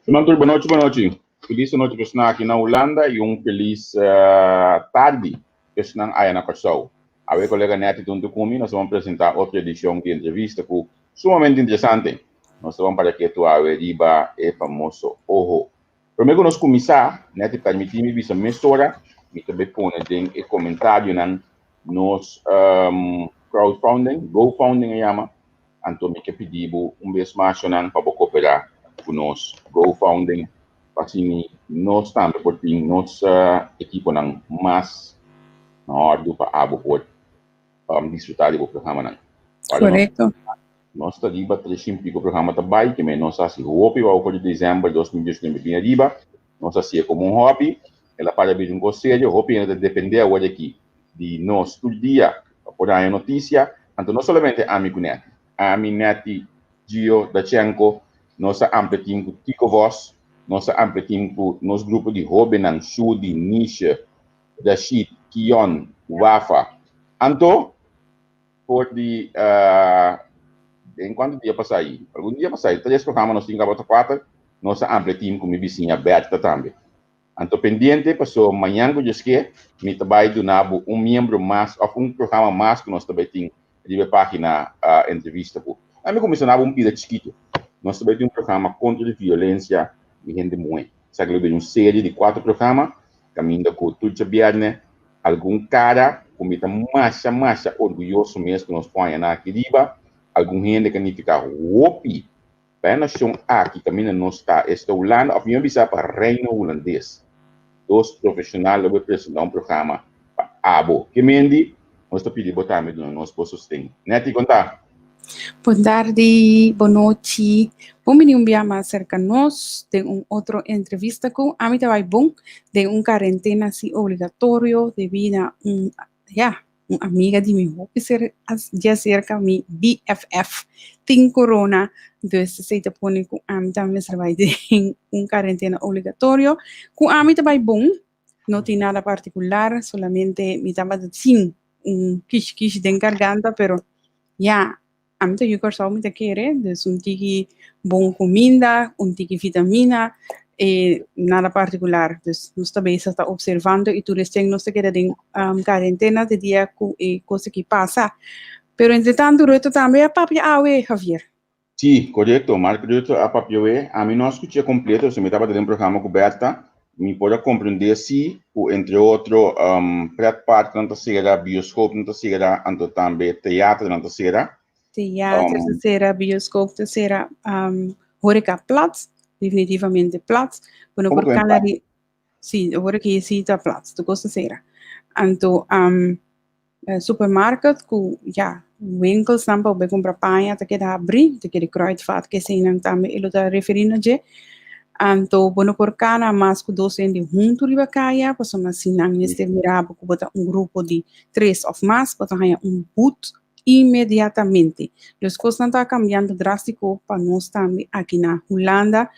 Senador, boa noite. Feliz noite para estar aqui na Holanda e feliz tarde para estar aí na Corsol. A ver, colega Neto, junto comigo, nós vamos apresentar outra edição de entrevista que sumamente interessante. Nós vamos para que tu riba é famoso Ojo. Primeiro nós começar, Neto, permitir-me ver minha história, e também pôr em comentário nos crowdfunding, GoFunding, chama. Então, me pedir vez mais para cooperar nos GoFunding assim nós também porque nossa equipe não mais na hora do para abo por desfrutar do programa não. Correto. Nós está riba 300 programa também que nós assim hobby vai ocorrer de dezembro de 2019 riba nós assim como hobby ela para vir sério hobby ainda depender agora aqui de nós todo dia por aí notícia então não somente a mim conhece a mim neti Gio Dachenko nossa amplitim Tico Voss nossa amplitim nos grupos de hobby nan Sudi Nisha Rashid Kion Wafa Anto por de enquanto dia passar aí algum dia passar aí 3 programas nós tínhamos 4 nossa amplitim com minha vizinha Berta também Anto pendiente passou amanhã que eu que me trabalho do membro mais ou programa mais que nós também temos de página entrevista por a mim começava pida chiquito nós também temos programa contra a violência de gente muito sabe que série de 4 programas caminho com tudo de viernes algum cara comita mais orgulhoso mesmo que nós põe na riba algum gente que não fica roupi para nós aqui caminho não está Holanda ou bisa para reino holandês dos profissionais que apresentam programa para abo que mendi nós está pedindo botar me no nosso sustento neti contar Boa tarde, boa noite. Bom menino mais cerca nós tem outro entrevista com a mim vai bom de quarentena assim obrigatório devido a uma amiga de mim que ser já cerca mi BFF tem corona então se te põe com a mim também vai de quarentena obrigatório com a mim vai bom não tem nada particular solamente me tava assim kish de garganta pero a mim eu gosto muito de querer, dus tiki bom comida, tiki vitamina, nada particular. Dus nós também está observando e tudo isso nós quer em quarentena de dia coisa que passa. Pero entretanto, eu também a papi awe, Javier. Sim, correto, Marco, a papioe, a mim não escutei completo, se me estava dando um programa coberta, me pode compreender se, entre outros, pré-parte não será, bioscope não será, então também teatro não será. Teatro será, bioscope será, horecaplaats, definitivamente plaats. Bueno, por canari, sim, agora que cita plaats, tu gosta será. Então, supermarket, winkels, dan para comprar pão, até que dá abrir, até que de kruidvat, que se não também, ele está referindo a Então, bueno, por cá, mas que docente junto de bacaia, passou uma sinal neste mirabo, que bota grupo de 3 ou mais, bota boot imediatamente. As coisas estão cambiando drástico para nós também aqui na Holanda.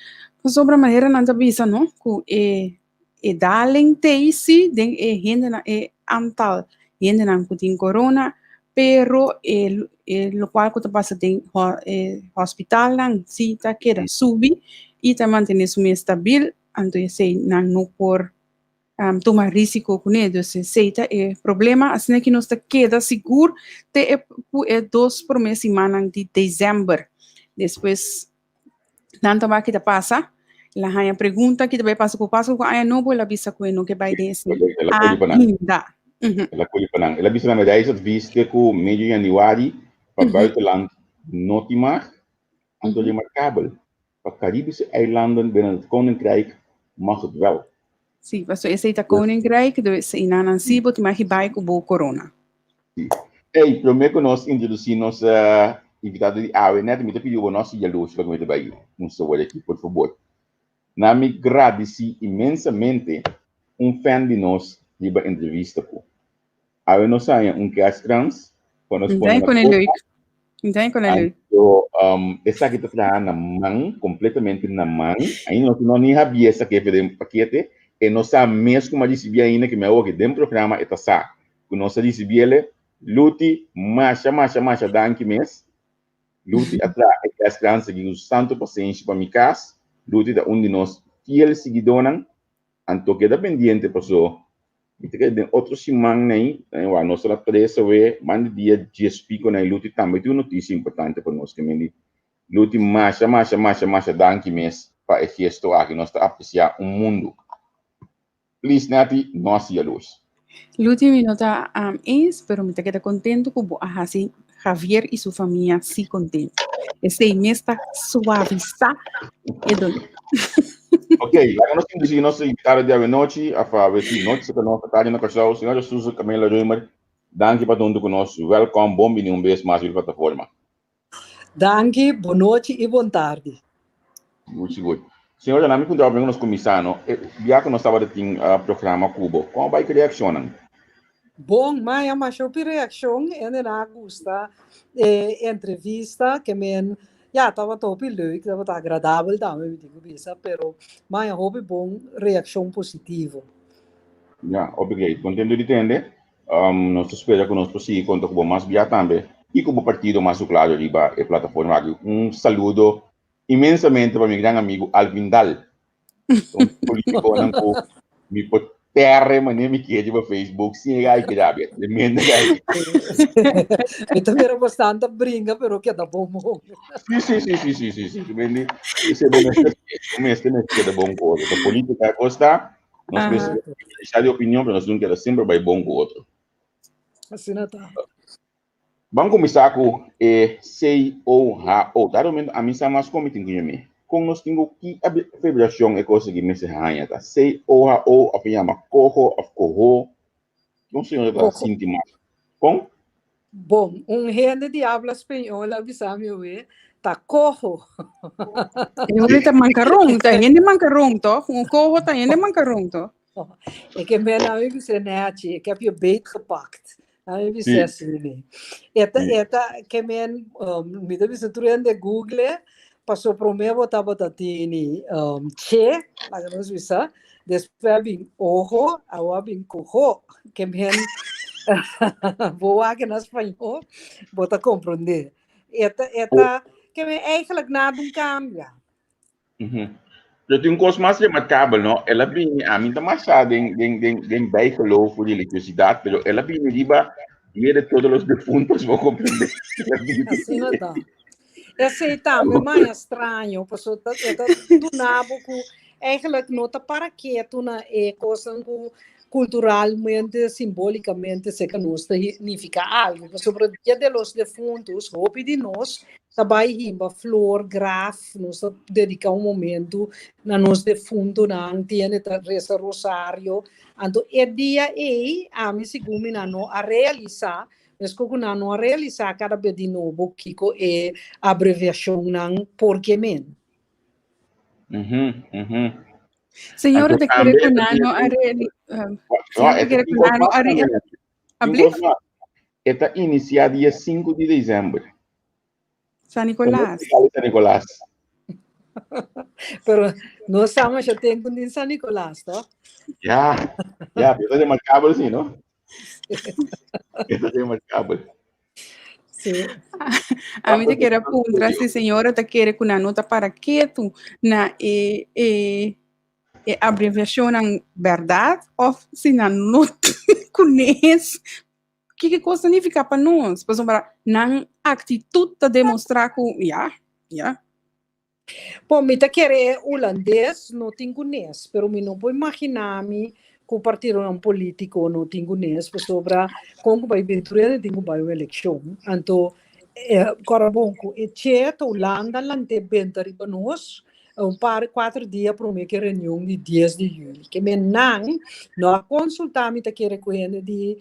Sobre a maneira não bisa, não? Que dalen teisi, den gente na antal gente não tem corona, pero lo qual que passa tem hospital não cita que era subir e também manter isso meio estável, então sei não por tomar risco com ele, se seita problema, assim que nós queda seguro te 2 por mês semana de dezembro, depois não também que passa la hanya pergunta que vai passar com a não vou lá bisa com que vai desse ainda ela colhe para não ela bisa na medalha de vista com meio de januário para buitenland não tem mais então é remarcável para Caribische eilanden binnen het Koninkrijk mag het wel. Sim, mas esse é o Koninkrijk, dus in Anansibo, tu mais vai com o corona. Sim. Ei, primeiro que nós introduzimos a invitado de AWE, né? Me pediu o nosso diálogo para começar aí, saúde aqui, por favor. Na me agradeci imensamente fan de nós de a entrevista com. AWE nós saia caso trans, quando nós põe Então, quando ele essa aqui está na mão, completamente na mão. Aí não nem havia essa aqui para paquete. E nós sabemos mesmo como disse bem ainda que me ouve dentro do programa está sa. Que nós disse bem ele, luti, marcha, danke mês. Luti atrás, é que as crianças que usam tanto paciência para me casa. luti da de nós fiel seguidores, anto queda pendiente passou. E tem outro semana aí, a nossa presa é, manda dia 10 pico na luti também, tem uma notícia importante para nós, que me luti mais, danke mês, para esse gesto aqui, nós está apreciar mundo. Please, Nati, nós e a luz. Luti minota es, pero me queda contento como así Javier y su familia sí contento. Ese mes está suavizar Ok, lá nós temos que nosso invitado de noite, a fazer esse noite, que nós está na casa, o senhor Jesus Camila Römer, danke para tudo conosco, welcome, bom dia, vez mais na plataforma. Danke, boa noite e boa tarde. Muito bom. Senhor, já me contou para nós começar, já que nós estávamos no programa Cubo, como vai que reaccionam? Bom, mas a maior reação é na gusta entrevista que men ja, estava top leuk, estava agradável também, digo bisa, pero mas eu hoop bom reação positiva. Ja, obrigado. Contento de entender. Nós esperamos que nós possamos contar com mais via também. E como partido mais claro arriba a plataforma aqui. Saludo imensamente para meu grande amigo Alvin Dal. Político não me pode terra, mas nem me quer para Facebook. Sim, é que dá bem. Tremendo aí. Eu também era bastante brinca, pero que dá bom. Sim. Quindi, esse é o mestre que dá bom com o outro. A política gosta, nós precisamos deixar de opinião, mas nós não queremos sempre vai bom com o outro. Assim não tá. Vamos começar com COHO. Dado a mim, mais como tem que me. Com nós temos que a federação é coisa que me se arranha, tá? COHO, a chama COHO, não sei onde está sinto mais. Com? Bom, gente de habla espanhola, avisame eu tá cojo. Eu tá mancarrão, tá ainda mancarrão, to? Cojo tá ainda mancarrão, to? É que meu nome é Nete, ik heb je beet gepakt. Nou, wie zegt ze niet. Eta que men mida bisa turen de Google passou pro meu botava tini che, lá nós bisa, depois vim ojo, agora vim cojo, que men vou aqui na espanhol, bota compreender. Eta que men eigenlijk na doen cambia. Eu tenho um curso mais remarcável, não? Ela vem, a mim tá mais tem bijgeloof voor de eletricidade, pero ela vem riba de todos os defuntos, vou compreender. Assim não dá. Esse aí também é mais estranho, porque do nabo que eigenlijk não tá para quieto na coisa culturalmente, simbolicamente, se que não significa algo. Sobre o dia de los defuntos, houve de nós trabalhar em flor, graf, nós dedicar momento na nos defunto, na antiene reza rosário. Então, é dia aí, a mim segundo não a realizar, mas como não a realizar cada vez de novo, que é a abreviação não porque men. Senhora, te querer que não Está iniciado dia 5 de dezembro. San Nicolás. San Nicolás. Pero não estamos já tempo de San Nicolás, tá? Já, está remarcável, sim, não? Está remarcável. Sim. A mim te quero perguntar se a senhora te quer que uma nota para que tu na abreviação na verdade ou se na nota conhece que coisa significa para nós? Por exemplo, na atitude de demonstrar que já. Bom, me te querer holandês, não tenho conhece, pero me não vou imaginar-me que o partido não político não tenho conhece, sobre como vai aventurar tenho vai uma eleição. Então, agora bom, é certo, Holanda lante bentari para nós, par 4 dias para uma reunião de 10 de julho. Que me não consultar me te querer com ele de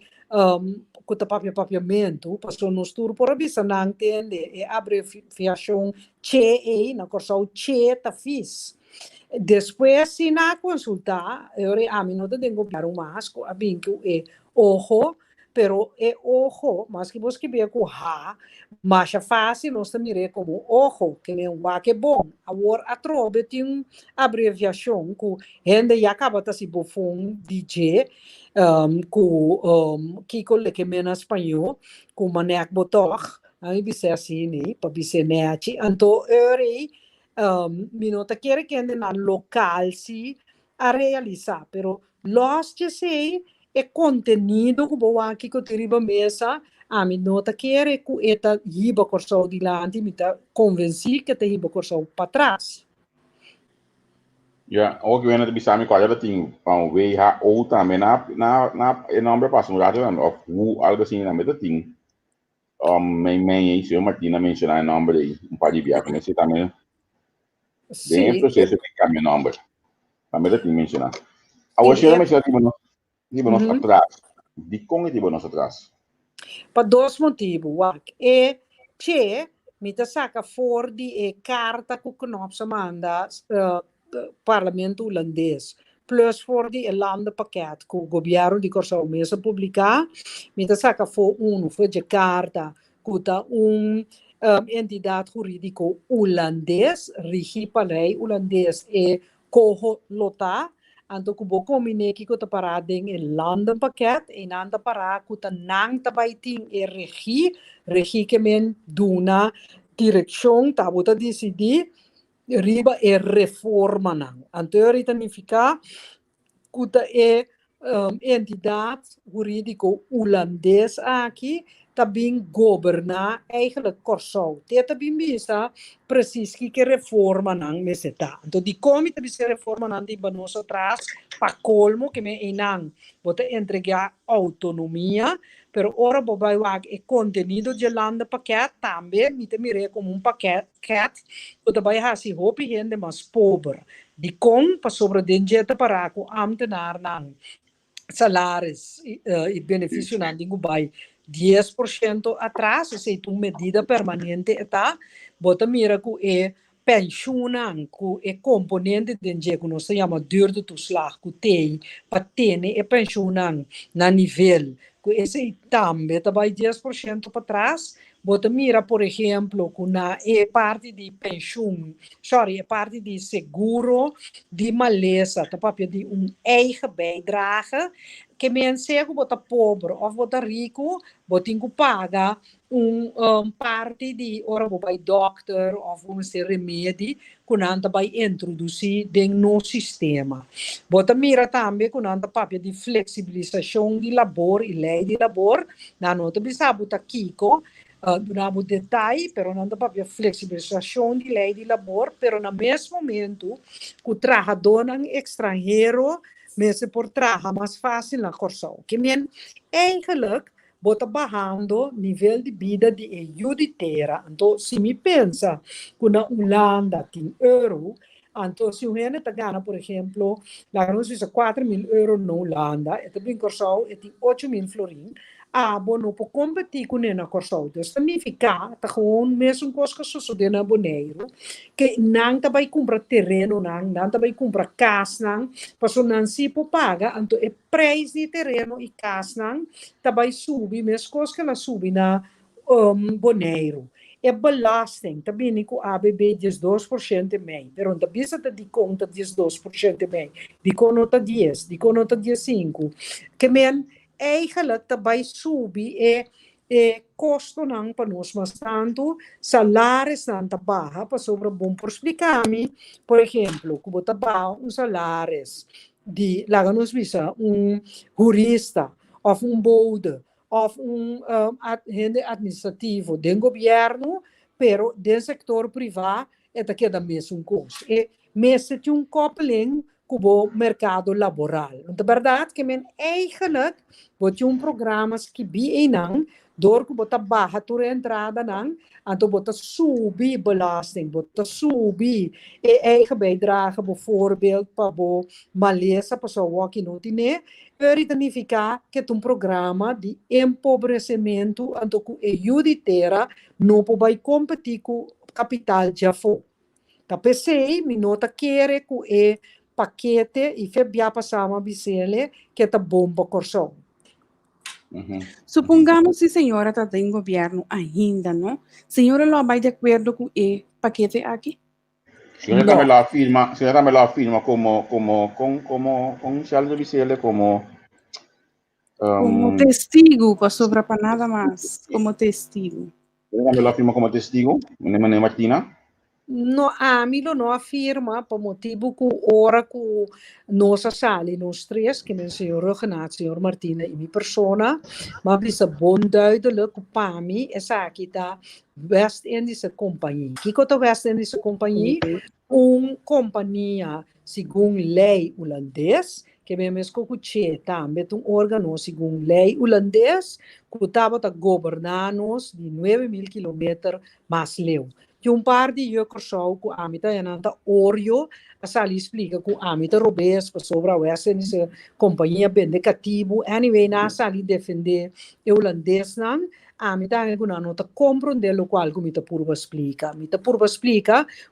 com o papiamento, passou nos tur por avisa não entende a abreviação CE, na corção CE tá fiz. Depois se na consultar, eu a mim não tenho para mais, a bem que é ojo, pero é ojo, mas que você vê com ha, mas é fácil nós também como ojo, que é que bom. Agora a trobe tem abreviação que gente já acaba de se bofão DJ que que mena espanhol, com maneco botor, aí bisa assim, né, para bisa nete, então eu mi nota quiere que na local si a realizar, pero los que sei é contenido que vou aqui que eu mesa, a mi nota quiere que eta hiba corso di lanti, mi ta convenci que te hiba corso para trás. Ja, ook wanneer het bestaan kan je dat ding van WHO também na enorme passo rato of hoe algo assim met dat ding. Mijn senhor Martina mencionar o nome aí, par de viagens, mas também bem em processo de cambiar o nome. Também dat ding mencionar. A senhora mencionar tipo nós atrás. De como tipo nós atrás? Para dois motivos. E che mi ta saca fuori e carta que knopsa manda parlamento holandês. Plus voor die landenpakket que o governo de Corsa Mesa publicar, me ta saca for foi de carta que entidade jurídico holandês, rigi para holandês e cojo lota, anto que bo combine que ta parada em landenpakket e nanda para que ta nang tabay ting e regi que men duna direção ta bota decidir riba e reforma não. Anterior significa que entidade jurídico holandês aqui também governa eigenlijk Corsou. Dit também bisa precies que reforma não meseta. Então de como também se reforma não de banos atrás para colmo que me enang bota entregar autonomia. Pero ora bobai wag e conteúdo de landa pakket também me mire como pakket que daarbij hasi hopi gente mais pobre de com para sobre denjeta para com ambtenaar nang salários e benefício nang dingo bai 10% atrás, ou seja, uma medida permanente está bota mira com pensioen ku e componente denje ku no se chama duurde toeslag ku tem para ter e pensioen na nível ku esse também tá vai 10% para trás bota mira por exemplo ku na parte de pensioen parte de seguro de maleza tá papel de eigen bijdrage que mensen bota pobre of bota rico botingu paga parte de ora bij dokter of remédio kunanta bij introducir no sistema. Bota mira também kunanta papia de flexibilização de labor e lei de labor. Na nota bisa buta kiko donamo detalhe, pero não dá para flexibilização de lei de labor, pero no mesmo momento o trabalhador estrangeiro mesmo por trabalhar mais fácil na Corsou. Que men eigenlijk bota barrando nível de vida de juditeira. Então, se me pensa que na Holanda tem euro, então se o gente gana, por exemplo, lá não sei se 4.000 euros na Holanda, e também Corsou, e tem 8.000 florin, não pode competir com na Corsou. Então, significa que gewoon mesmo coisa que sucede na Bonaire, que não vai comprar terreno, não vai comprar casa, porque não se pode pagar, então o preço de terreno e casa vai subir, mesmo coisa que ela sobe na Bonaire. É belasting, também com a ABB 12% mais, mas não precisa de conta 12% mais, de conta 10, de conta 15, que men eigenlijk daarbij subir custo não para nós, mas tanto salários não tá baixo para sobre bom por explicar-me, por exemplo, como tá baixo salários de lá nos visa jurista ou bode ou agente administrativo do governo, pero do setor privado é daqui da mesma coisa. E mesmo tem koppeling com o mercado laboral. De verdade que men eigenlijk wordt programas que bem não, door que bota barra tua entrada não, então bota subir belasting, bota subir eigen bijdrage bijvoorbeeld para o maleza pessoa que não tem, significa que é programa de empobrecimento, então que juditeira não pode competir com capital já foi. Tá pensei, me nota querer que paquete e febia passava bisele que está bom para Corsou. Supongamos que a senhora está em governo ainda, não? Senhora não vai de acordo com o paquete aqui? Senhora também lá afirma como Charles Bisele como testigo, para sobra para nada mais, como testigo. Senhora também lá afirma como testigo, Maria Martina? No, Amilo não afirma por motivo que ora que nossa sali, nós três, que men senhor Renato, senhor Martina e minha persona, mas bisa bom duidelijk que para mim, essa aqui tá West-Indische Companhia. Que é a West-Indische Companhia? Uma companhia, segundo lei holandês, que men mesmo que também um órgão segundo lei holandês, que estava a governar-nos de 9.000 quilômetros mais leu. Que par de jukkersou ku amita yananta orio asali explica ku amita robes sobre a essa companhia bendecativo anyway na sali defender holandês nan amita ku na nota compreender lo qual ku mita purva explica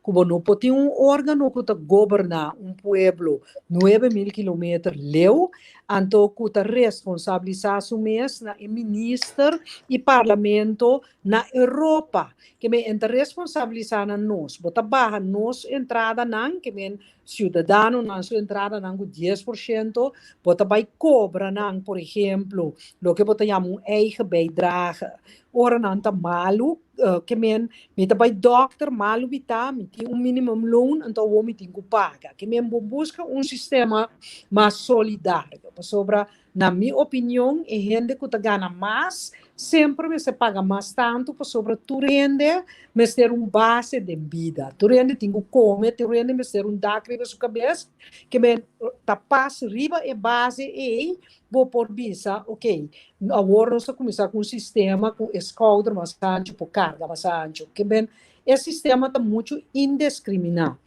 ku no poti órgano ku ta governar pueblo 9.000 quilômetros leu anto ku ta responsabilizar mes na minister e parlamento na Europa que me enta responsabilizar nós, bota barra nós entrada não, que men cidadano na sua entrada não com 10%, bota vai cobra não, por exemplo, lo que bota chama eigen bijdrage. Ora não tá malu, que men mita vai doctor malu bita, miti minimum loan, então o homem tem que pagar. Que men busca sistema mais solidário. Sobre na minha opinião, é gente que ganha mais, sempre se paga mais tanto sobre tu rende, mas ter base de vida. Tu rende tem que comer, tu rende mas ter dacre na sua cabeça, que me tapas riba e base e vou por bisa, ok. Agora nós começar com sistema com escolta mais ancho, por carga mais ancho, que bem, esse sistema está muito indiscriminado.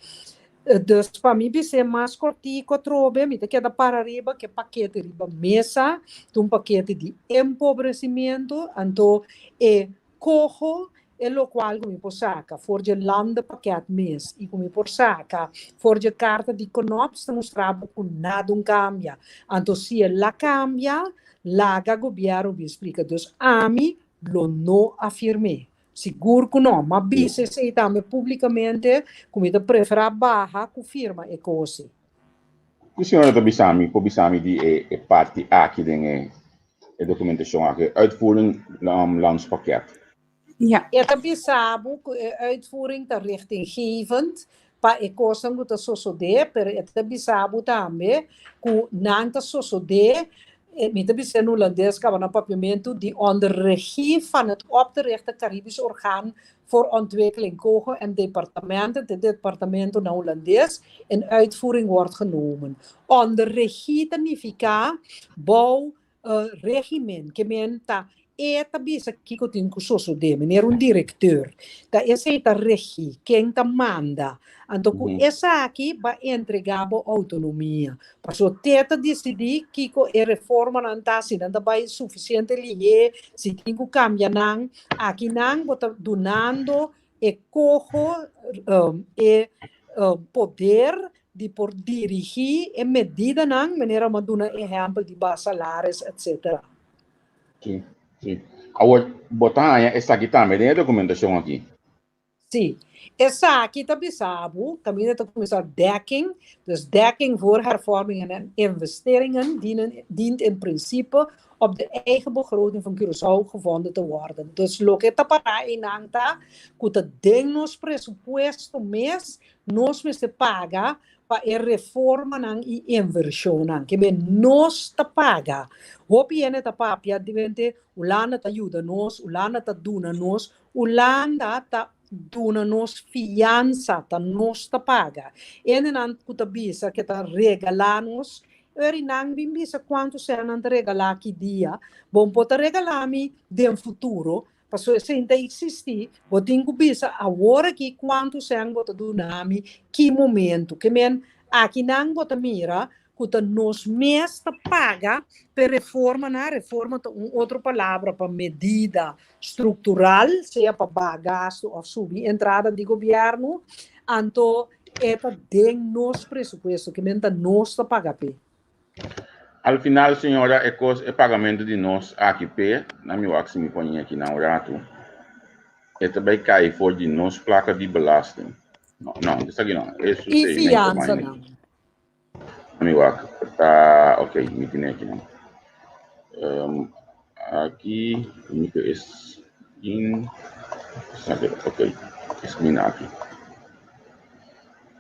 Dus para mim, ser mais cortico, trobe, me te queda para arriba, que paquete riba mesa, paquete de empobrecimento, então, cojo, lo qual come saca, forge lande pakket mes, e come saca, forge carta di conops, mostrava que nada cambia. Então, se ela cambia, laga governo me explica, dus ami lo no afirme. Seguro que não, mas bisa se também publicamente, como ele prefere barra, que firma e cose. O senhor está bisami die parte aqui den documentação aqui, uitvoering landspakket. Ja. Het bisabo, uitvoering está richtinggevend, para a coisa que está sucedendo, mas het bisabo também, que não está sucedendo, met een Holandees kan een papiamento die onder regie van het op te richten Caribisch orgaan voor ontwikkeling kogen en departementen, de departamento na Holandees, in uitvoering wordt genomen. Onder regie significa bouw regiment, que men ta eta bisa kiko tin kusoso de men era un directeur. Ta esa eta regi, quem ta manda. Então, essa aqui vai entregar a autonomia. Para o teta decidir que a reforma não está sendo suficiente ali, se tem que cambiar, aqui não está donando e cojo poder de por dirigir e medida não, maneira uma dona exemplo de salários, etc. Sim, sim. Agora, botar essa aqui também, tem a documentação aqui. Sim. Essa aqui também sabe, também está começando dekking. Dus dekking voor hervormingen en investeringen dient in principe op de eigen begroting van Curaçao gevonden te worden. Dus lo que está para in anta, que te den nos presupuesto mês, nos se paga para a reforma e inversão, que men nos te paga. Hopi ene ta papia divente Holanda te ajuda nos, Holanda te duna nos, Holanda te duna nos fiança, ta nos te paga. Ene nan kuta bisa que ta regala nos, eri nang bimbisa quanto se nan te regala aqui dia, bom pota regalami de futuro, passo se ainda existir, vou ter que bisa agora que quanto se ang bota dunami, que momento, que men aqui nang bota mira, que nos mês paga per reforma, na reforma outra palavra para medida estrutural, seja para gasto ou subir entrada de governo, então é de nos presupuesto que menta nos paga pe. Al final, senhora, é pagamento de nós aqui pe, na minha wax me põe aqui na orato. É também cai for de nós placa de belasting. Não, isso aqui não. Isso e fiança não. Amigo, tá ok, me tem aqui não. Aqui, único é in, ok, esquina aqui.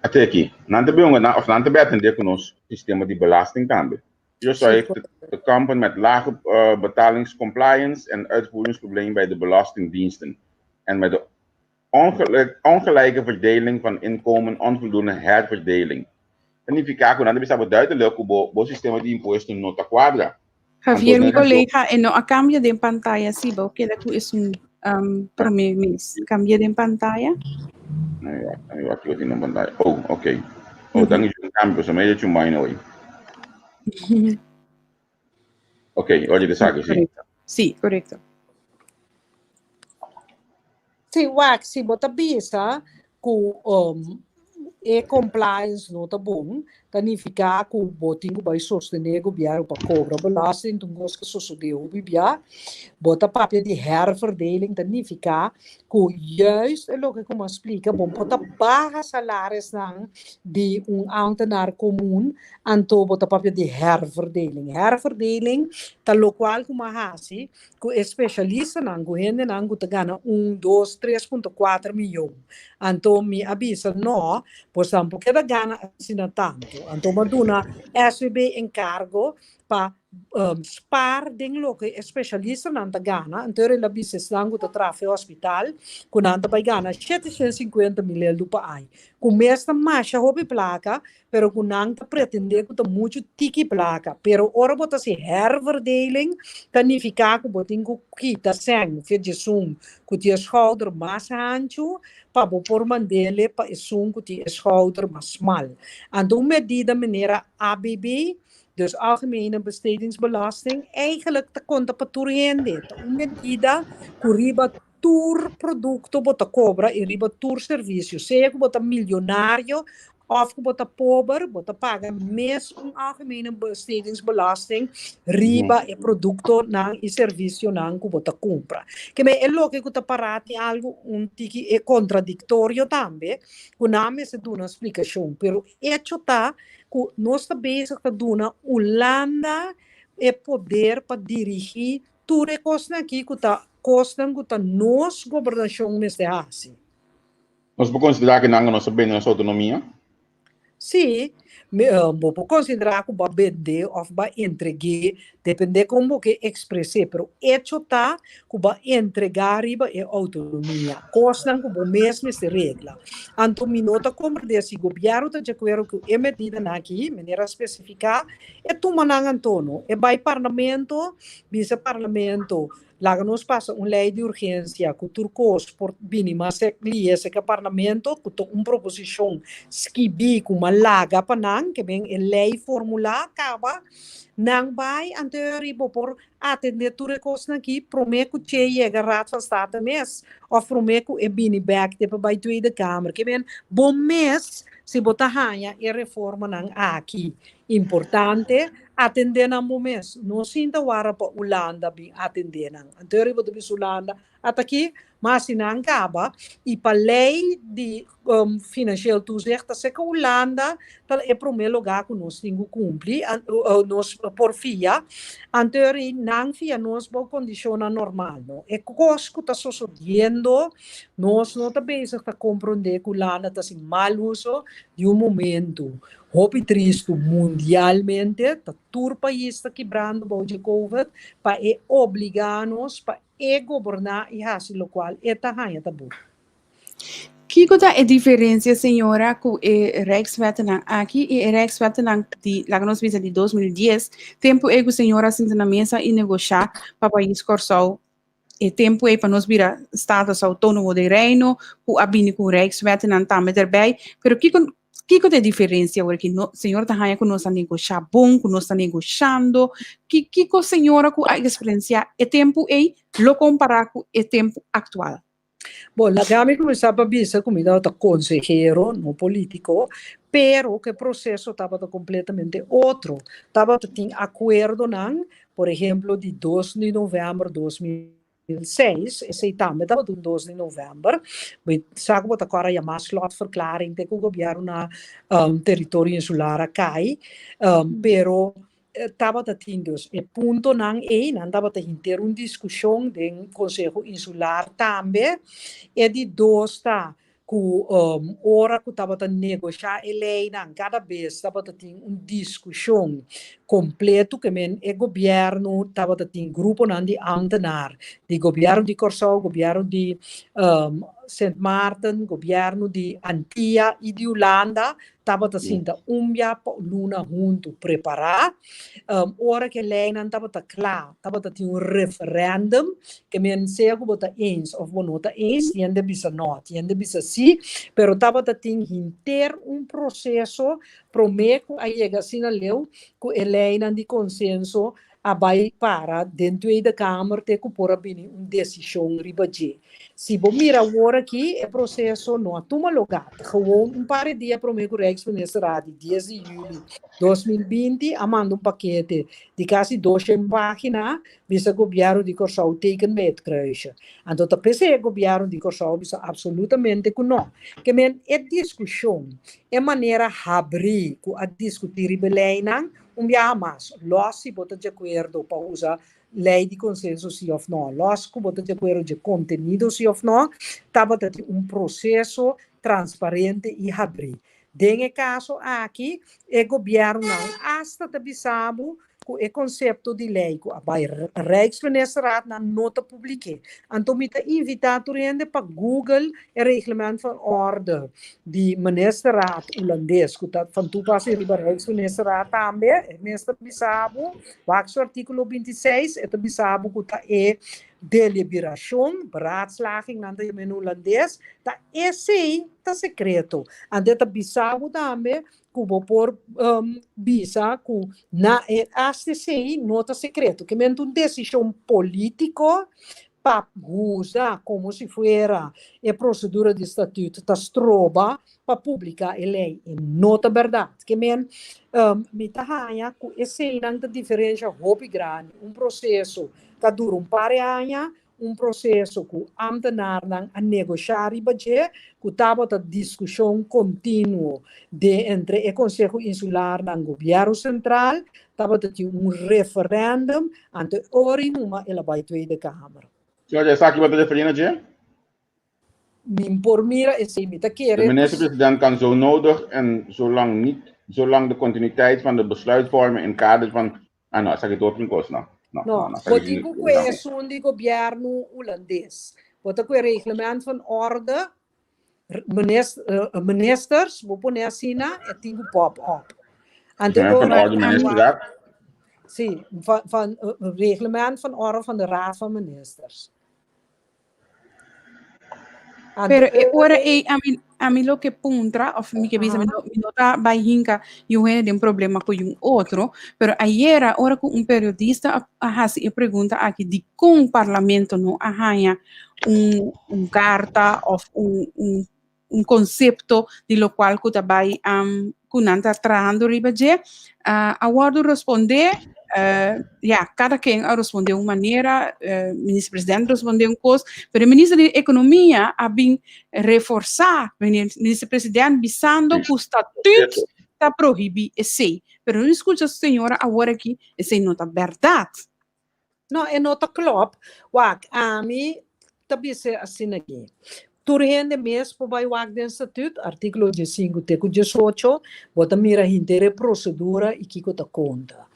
até aqui. Não te atender com o nosso sistema de belasting também. Je zou heeft te kampen met lage betalingscompliance en uitvoeringsproblemen bij de belastingdiensten. En met de ongelijke verdeling van inkomen, onvoldoende herverdeling. Significa que nada bisa duidelijk hoe o sistema de imposto nota quadra. Javier, mi colega, no a cambio de pantalla, sí, veo que es un promemis. Cambia de pantalla. Aí aqui eu tenho na pantalla. Oh, ok. Oh, dan is een cambio, so meio de mine hoy. Ok, oye, de saque, sí. Sí, correcto. Sí, wax, si bota bisa ku e-compliance no tá bom, significa que o botinho vai sostener o governo para cobrar belasting, então nós que sucedeu o bibia, bota papel de herverdeling, significa que juist, é o que como explica, bom, bota barra salários de ambtenaar comum, então bota papel de herverdeling. Herverdeling, tal qual como assim, que especialista nango, gente nango tá ganha 2, 3,4 milhões. Então me avisa, não, pois tampo queda gana assina tanto. Então maduna SBB encargo para spar ding lo que especialista nanta gana, então ele business nango ta trafe hospital, com nanta vai gana 750 mil do pai. Com esta marcha hobby placa, pero com nanta pretende que tá muito tiki placa, pero ora bota se herverdeling, significa que botingo kita sang, que de sum, que de schouder mais ancho, para por mandele para sum que de schouder mais smal. Então medida maneira ABB, dus algemene bestedingsbelasting, eigenlijk te contrapaturiende. Een medida que riba tour producto bota cobra e riba tour serviço. Seja que bota milionário of que bota pobre, bota paga mes algemene bestedingsbelasting, riba e producto nang e serviço nang que bota compra. Que me é lógico que parati algo tiki é contraditório também, que não me se dá uma explicação, pero hecho tá que nós estamos bezig te doen, Holanda é poder para dirigir tudo que costa aqui, que está costando que nós governação neste assim. Nós podemos considerar que não nós bem nossa autonomia? Sim, vou considerar que vai vender ou vai entregar, depende como que expressar, pero hecho tá que vai entregar riba é autonomia, costa que o mesmo se regla. Então, minota como desse governo tá de acordo que é medida aqui, maneira específica, é tomar antono, é vai parlamento, vice-parlamento, lá nos passa uma lei de urgência que turcos por mínima se esse que parlamento que uma proposição skibi com uma laga panang que bem a lei formula acaba não vai anterior por atender turcos aqui prometo que chega raad van state mes of prometo e bini back de bij Tweede Kamer que bem bom mês se botar ranha e reforma nang aqui importante atender na momento não sinta wara para Holanda bem atender nang anterior botar bis Holanda até aqui mas não acaba e para lei de financial toezicht dat que Holanda tal é primeiro lugar que nós temos que cumprir nós por via anterior não via nós por condição normal não é coisa que está sucedendo nós não está bezig a compreender que Holanda está sem mal uso de momento hobby triste mundialmente está todo o país está quebrando por de COVID para obrigar-nos para governar e assim o qual é tahanha tabu. Que é a diferença, senhora, com o Rijkswettenang aqui e o Rijkswettenang de lá que nós vimos de 2010, tempo é que a senhora senta na mesa e negociar para o país corsal e tempo é para nós virar status autônomo de reino, com a bine com o Rijkswettenang também daarbij, pero que é a diferença agora que o senhor está aí com nós a negociar bom, com nós está negociando, que a senhora com a experiência e tempo é lo comparar com o tempo atual. Bom, la Gami começava a pensar como estava consejero, não político, pero que o processo estava completamente outro. Estava em acordo, por exemplo, de 2 de novembro de 2006, esse também estava em 2 de novembro, sabe que agora é uma slotverklaring que o governo na território insular cai, pero estava tendo e ponto não estava ter uma discussão do Conselho Insular também e de dois ora que estava a negociar Helena, cada vez estava a ter uma discussão completa que o governo estava a ter grupo de ambtenaar, de governo de Corsol, governo de Sint Maarten, governo de Antilha e de Holanda, estava a sinta dia luna junto preparar. Ora que Helena estava a klaar, estava a ter referendum, que men se bota eens of bonota eens, tiende bisa no, tiende bisa si, pero estava a ter inter processo prometo a chega assim a leu, com Helena de consenso abai para dentro da Câmara ter que pôr bem decisão ribaje. Se você mira agora aqui, o processo não toma lugar. Gewoon par de dias para o meu Rijksminister de 10 de julho de 2020, amando paquete de quase 200 páginas, visa governo de Corsol teken met kruisje. En tot de PC governo de Corsol visa absolutamente que não. Que men discussão é maneira abrir a discutir beleid dia mais, los se bota de acordo para usar lei de consenso sim ou não, los que bota de acordo de conteúdo sim ou não, estava a ter processo transparente e abrir. Nesse caso aqui, o governo hasta te bisabo com o conceito de lei, com a Rijksminister na nota publique. Então, me invitar para Google o reglemento van orde de ministerraad holandês, que está van toepassing op de Rijksministerraad também, minister bisabo, o artikel 26, het bisabo que está deliberação, beraadslaging, nanda je in holandês, dat esse tá secreto. En dit bisabo também, que por bisa que na ACCI nota secreto, que é uma decisão política para usar como se fosse a procedura de estatuto da trova para publicar a lei em nota verdade. Que men me tahanha que esse não tem diferença hobby grande, processo que dura par de anos, processo que ambtenaar a negociar e budget, que estava a discussão contínua entre o Conselho Insular e o Governo Central, estava a ter referendum, ante orinuma ela vai Tweede Câmara. Senhor, já sabe o que você está referindo, Min por mira is hij te De keren. minister-president kan zo nodig en zolang de continuïteit van de besluitvorming in het kader van, zeg ik het ook in kost, Wat ik ook is zo'n die governo holandês. Wat ook reglement van orde, ministers, we ponen assina, het ding pop-up. En van orde minister, sim, van reglement van orde van de Raad van Ministers. Pero ora a mim lo que puntra, of mi que bisa mi nota vai hinka e o de um problema com um outro, pero ayer ora com periodista a pergunta aqui de como o parlamento não arranha carta ou conceito de lo qual que vai kunanta trando ribaje, a guardo responder cada quem respondeu de uma maneira, o ministro-presidente respondeu coisa, mas o ministro da Economia a bem reforçar, o ministro-presidente bisando que o estatuto está proibido, esse. Mas não escuta a senhora agora aqui, esse não é verdade. Não, é nota klopt. Waak, a mim, também se assim aqui. Turhende mesmo vai o de estatuto, artigo 15, teco 18, bota mira a procedura e que conta conta.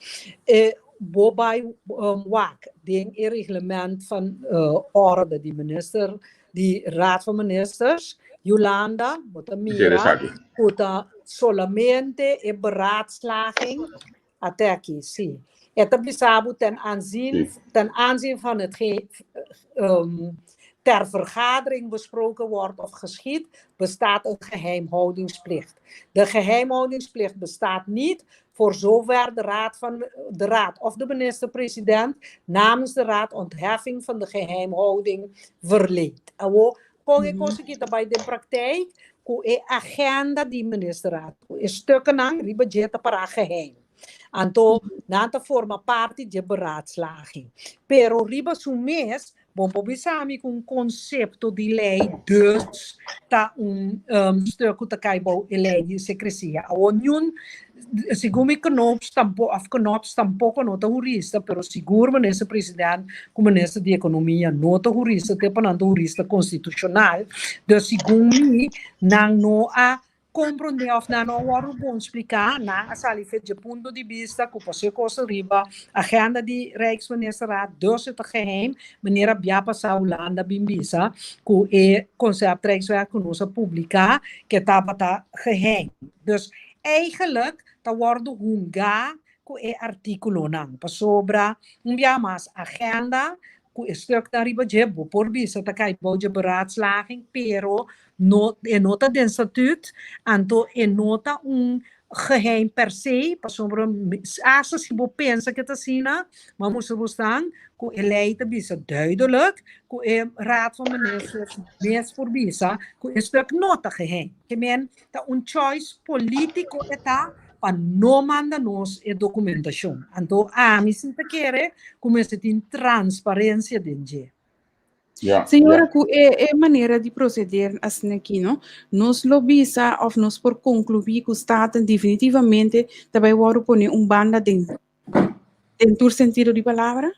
Bo vai den reglement van orde die minister, die raad van ministers, Jolanda, bota mira, conta solamente e beraadslaging, até aqui, sim. Het bisabo ten aanzien van het ter vergadering besproken wordt of geschiet, bestaat een geheimhoudingsplicht. De geheimhoudingsplicht bestaat niet voor zover de raad of de minister-president namens de raad ontheffing van de geheimhouding verleent. Pode conseguir bij de praktijk, de agenda die ministerraad, is stukken aan die budgetten para geheim. Anto, nata forma parte de beraadslaging. Pero riba sumes, bom pobisami com conceito de lei dus tá stuk que tá caibo lei de secrecia a união segundo Knops tampouco não tá jurista pero seguro nesse presidente como nesse de economia não tá jurista te panando jurista constitucional de segundo não há compreender of na não hora bom explicar na asali fet de ponto de vista que você costa riba agenda de Rijksministerraad dus het geheim meneer Biapa Saulanda bimbisa que é concept Rijkswerk genosa publicar que tá geheim dus eigenlijk tá worden hunga que é articulo não sobre mais agenda que stuk daar riba je por visa tá cai boje beraadslaging pero nota de statuut anto nota geheim per se, sobre asa si bo pensa que tasina, maar moest er staan, ko eleita bisa duidelijk, ko raad van ministers meest voor bisa, ko stuk nota geheim. Que men ta choice politico eta pa no manda nos documentação. Anto mi sinta querer como se tem transparência dentro. Yeah, Senhora, é maneira de proceder assim aqui, não? Nos lobista ou nos por concluir que o Estado definitivamente também vai pôr banda dentro do sentido de palavra?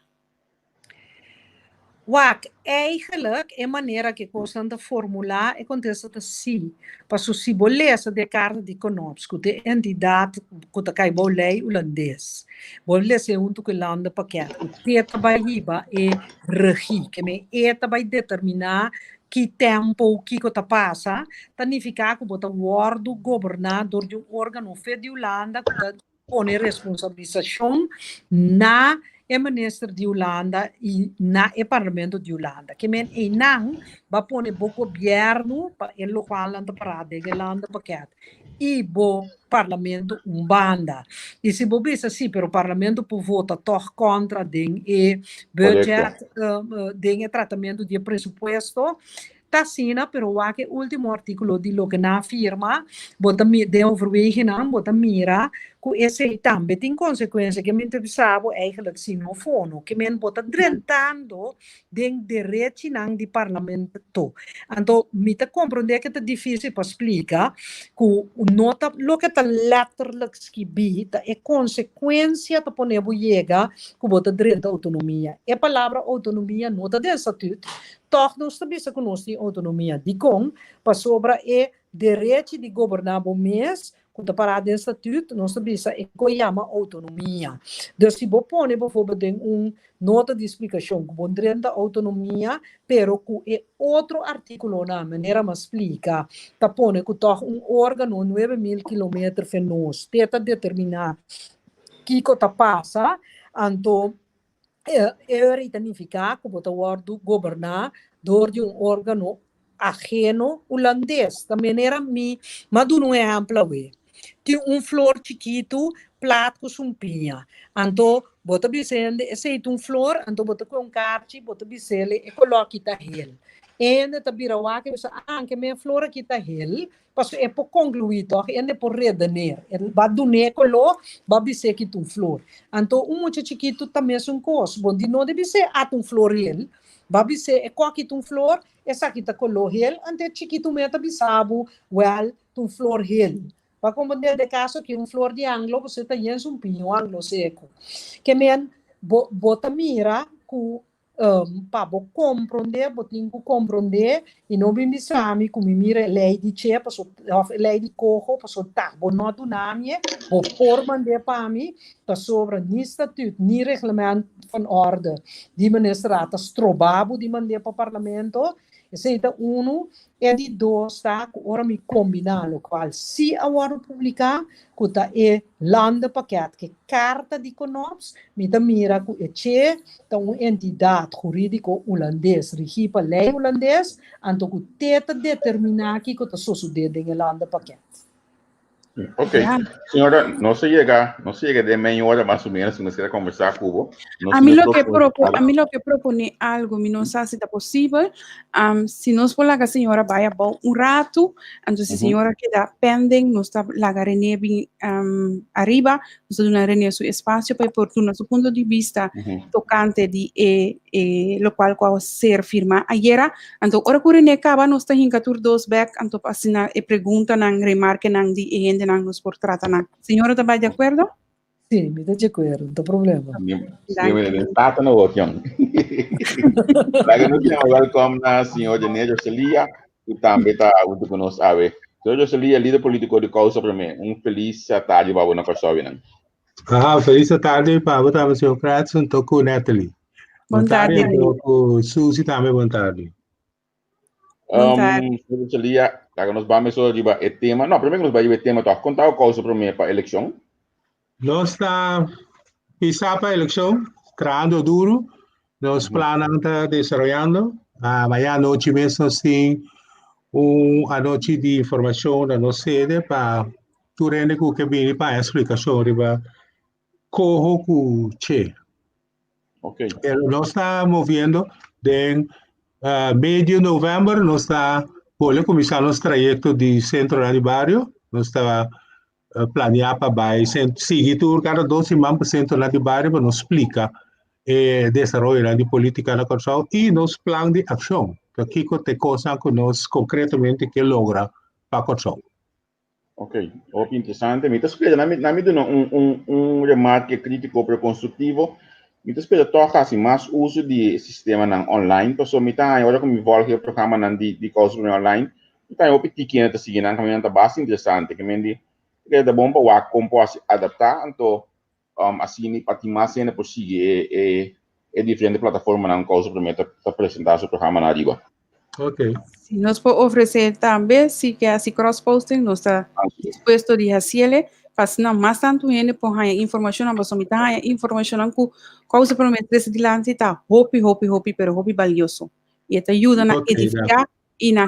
Wak, eigenlijk é maneira que constante formular e contesta sim, para se bolesa de carta de Knops, que de entidade que tá cai bolei holandês. Bolesa junto com o lande pakket. O teta vai riba e regi, que me eta vai determinar que tempo que tá passa, significa que bota word governador de órgão federal Holanda que põe responsabilização na é minister de Holanda e na é parlamento de Holanda. Que men e não vai pôr o governo para o local anda para de Holanda paquete e o parlamento banda. E se você assim, pero o parlamento por vota toch contra den e budget den tratamento de presupuesto. Tassina, pero aquele último artigo de lo que na firma, bota de overweging bota mira, que esse também tem consequência que men sabe eigenlijk sino fono, que men bota drentando den direito nang di parlamento. Então, me te compreender que é difícil para explicar, que nota lo que tá letterlijk skibita é consequência para poner boiega, que bota drenta autonomia. E a palavra autonomia nota de estatuto toch não estabelece conosco autonomia de com, para sobre o direito de governar o mês, quando para de estatuto, não estabelece o que chama autonomia. Então, se você põe, bijvoorbeeld, nota de explicação, que você tem autonomia, pero que é outro artigo, na maneira mais explica, tá põe que toch órgão 9.000 km fenos, tenta determinar que tá passa, então significa que você pode governar door órgão ajeno holandês. Também era mas do não é ampla. Tem flor chiquito, plato com sumpinha. Então, você bisende, aceita flor, então você com carte, você bisele e coloca tá hel. Ende tá birawa que você anche me flor aqui tá hel, passo é por concluir toch, ende por redener. Ba do ne colo, ba bise que tu flor. Então, muito chiquito também é coisa. Bom, de não deve ser a flor hel. Babi se e qualquer flor, essa aqui tá color hel, ante chiquito meta bisabo, well, flor hel. Para compreender de caso que flor de anglo, você tá yendo pinho anglo seco. Que men bota mira ku para compreender, botinho compreender e não bem bisami como mira lei de che, passo lei de coco, passo tá, bo não do nome, bo forma de para mim, tá sobre ni statuut, ni reglement van orde. Die ministerraad strobabo die man para parlamento. Esse é de dois, tá? Ora me combinando, qual se a hora publicar, que tá lande pakket, que carta de Knops, me da mira que é che, tá entidade jurídico holandês, regipa lei holandês, então que tenta determinar que tá sucedendo em lande pakket. Ok, senhora, não se llega de meia hora mais ou menos, se você quer conversar com o a mí lo que propone algo, no sé si está posible, si nos por la señora vaya un rato, entonces señora queda pending, nos está la reunión arriba, nos da una reunión su espacio para oportuno su punto de vista tocante de lo cual qual ser firma ayer, anto ora kuri ne kaba nos ta hinka tur dos back, anto pasina e pregunta nang remarque nang di ende nang nos por trata nang. Signora, tá de acordo? Sim, me dá de acordo, não tem problema. Sim, men staat er ook, jong. Laga no kaya welcome na senhor Janeiro Celia, que também está junto conosco, ave. Senhor Celia, líder político de causa para mim. Feliz tarde para na Kosovo, não? Feliz tarde para o senhor Kratz, estou com Natalie. Boa tarde. Estou com Suzy também, boa tarde. Senhor Celia, laga nos vamos sobre o tema. Não, primeiro nos vai o tema, tá? Contar o causa para mim para a eleição. Nós estamos pisando para a eleição, trabalhando duro, nós planamos desarrollando. Amanhã à noite mesmo, sim, uma noite de informação na nossa sede para tu rende que vem para a explicação de como o che. Ok. Nós estamos movendo de meio de novembro, nós estamos começar nosso trajeto de centro de bairro, nós estamos planear para seguir cada 2 semanas para centro de bairro, para nos explicar desenvolvimento de política na Kosovo e nos plano de ação. Aqui tem coisas que nós concretamente que logra para Kosovo. Ok, muito interessante. Me espera, na me dando remarque crítico para construtivo. Me espera toca assim mais uso de sistema na online. Então, me tá agora como envolve o programa na de causa online. Então, eu pedi que ainda seguir na caminhada bastante interessante. Que me que é bom para como pode adaptar. Então, assim, para mais cena possível é diferente plataforma na causa para apresentar o programa na riba. Ok. Si nos puede ofrecer también, si que así cross-posting, nos está dispuesto a hacerle, fazendo mais tanto ele por a informação, a pessoa está a informação que causa para mim desse dilante está hopi, pero hopi valioso. E te ajuda a edificar e na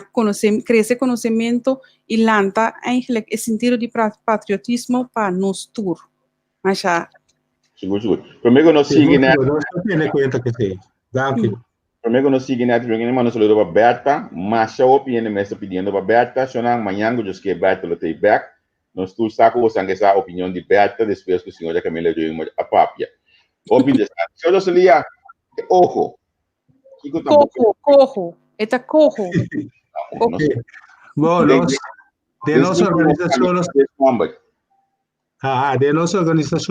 crescer conhecimento e lanta eigenlijk o sentido de patriotismo para nós tour. Mas já. Seguro. Primeiro nós seguimos, né? Nós temos conta que tem. Danke. Primeiro nós seguimos, né? Nós falamos para Berta, mas a opinião me está pedindo para Berta, se não amanhã eu que Berta lo tem back. Nós tu saco o sangue essa opinião de Berta depois que o senhor Camila deu a papia. Opinião. Senhor Celia, ojo. Cojo. Eta cojo. Bom, nós de nossa organização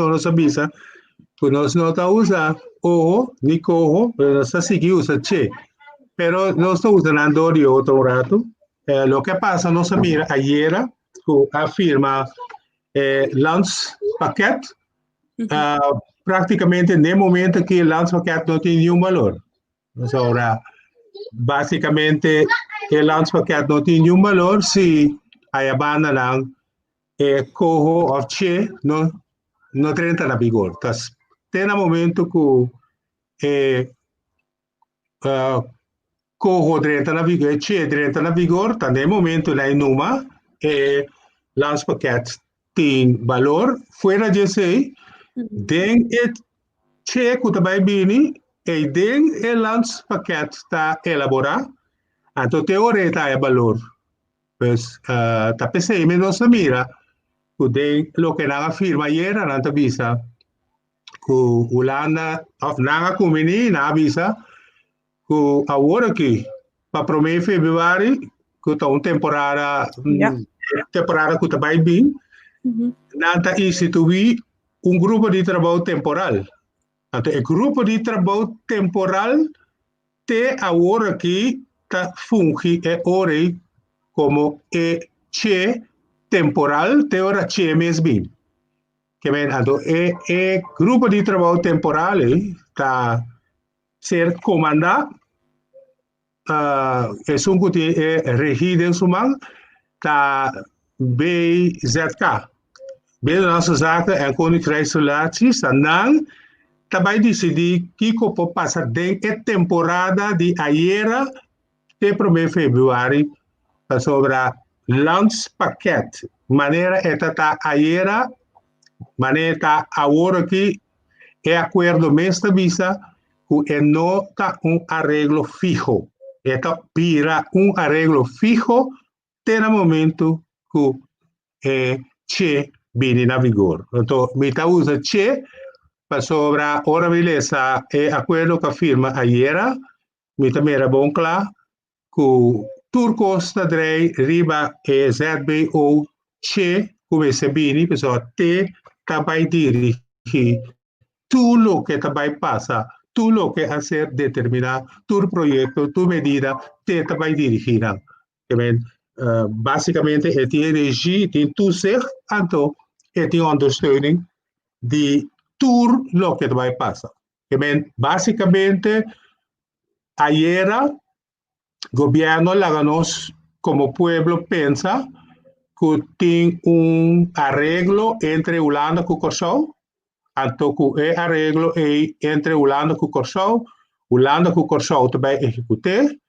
nós avisa que nós não está usando ojo nem cojo, nós está seguindo usa che. Pero nós estamos usando de outro rato. Lo que passa, nós mira ayer a firma Lance Paquet, praticamente no momento que Lance Paquet não tem nenhum valor. Ahora, basicamente, el Lance Paquet não tem nenhum valor se a banda lang cojo ou che não entra na vigor. Tem um momento que cojo entra na vigor, che entra na vigor, tá no momento na inuma Lance Paquet tem valor, fora de sei, den che que também bini, e den o Lance Paquet está elaborado, então teoria está valor. Pues, tá pensei, mas não mira, que den lo que naga firma ayer, não tá visa, que o landa, naga kumini, na visa, que agora aqui, para primeiro fevereiro, que está temporada que também bem, nanta instituir grupo de trabalho temporal. Então, o grupo de trabalho temporal te agora aqui está funge ore como che temporal te ora che mesmo. Que bem, então grupo de trabalho temporal está ser comandado é que é regido em suma tá BZK. Bem nossa zaken en koninkrijksrelaties, dan daarbij decidir que pode passar dentro da temporada de ayer de 1 februário sobre Lance Paquet. Maneira está ayer, maneira está agora que é acordo mesmo visa que não está arreglo fijo. Está pira arreglo fijo até o momento que che viene na vigor. Então, me usa che Sobre ora beleza e acordo que firma ayer, mi também era bom claro, que turcos da drei riba e ZBO che come se bini, pessoal, te também dirige tudo o que também passa, tudo o que a ser determinado, tu projeto, tu medida, te também dirigirá. Basicamente, é de regie, de tu ser, então, é de ondersteuning de tudo o que vai passar. Basicamente, ayer el gobierno laganos como pueblo pensa que tiene un arreglo entre Holanda y Curaçao, anto que é arreglo entre Holanda e Curaçao, Holanda e Curaçao também execute,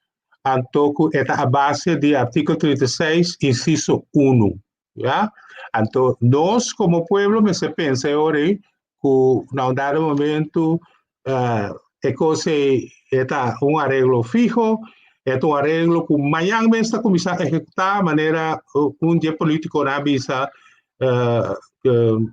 anto que é a base do artigo 36, inciso 1. ¿Ya? Anto nós, como pueblo, me se pensa ahora que, num dado momento, é um arreglo fijo, é um arreglo que amanhã mesmo está começando a executar de maneira dia político na visa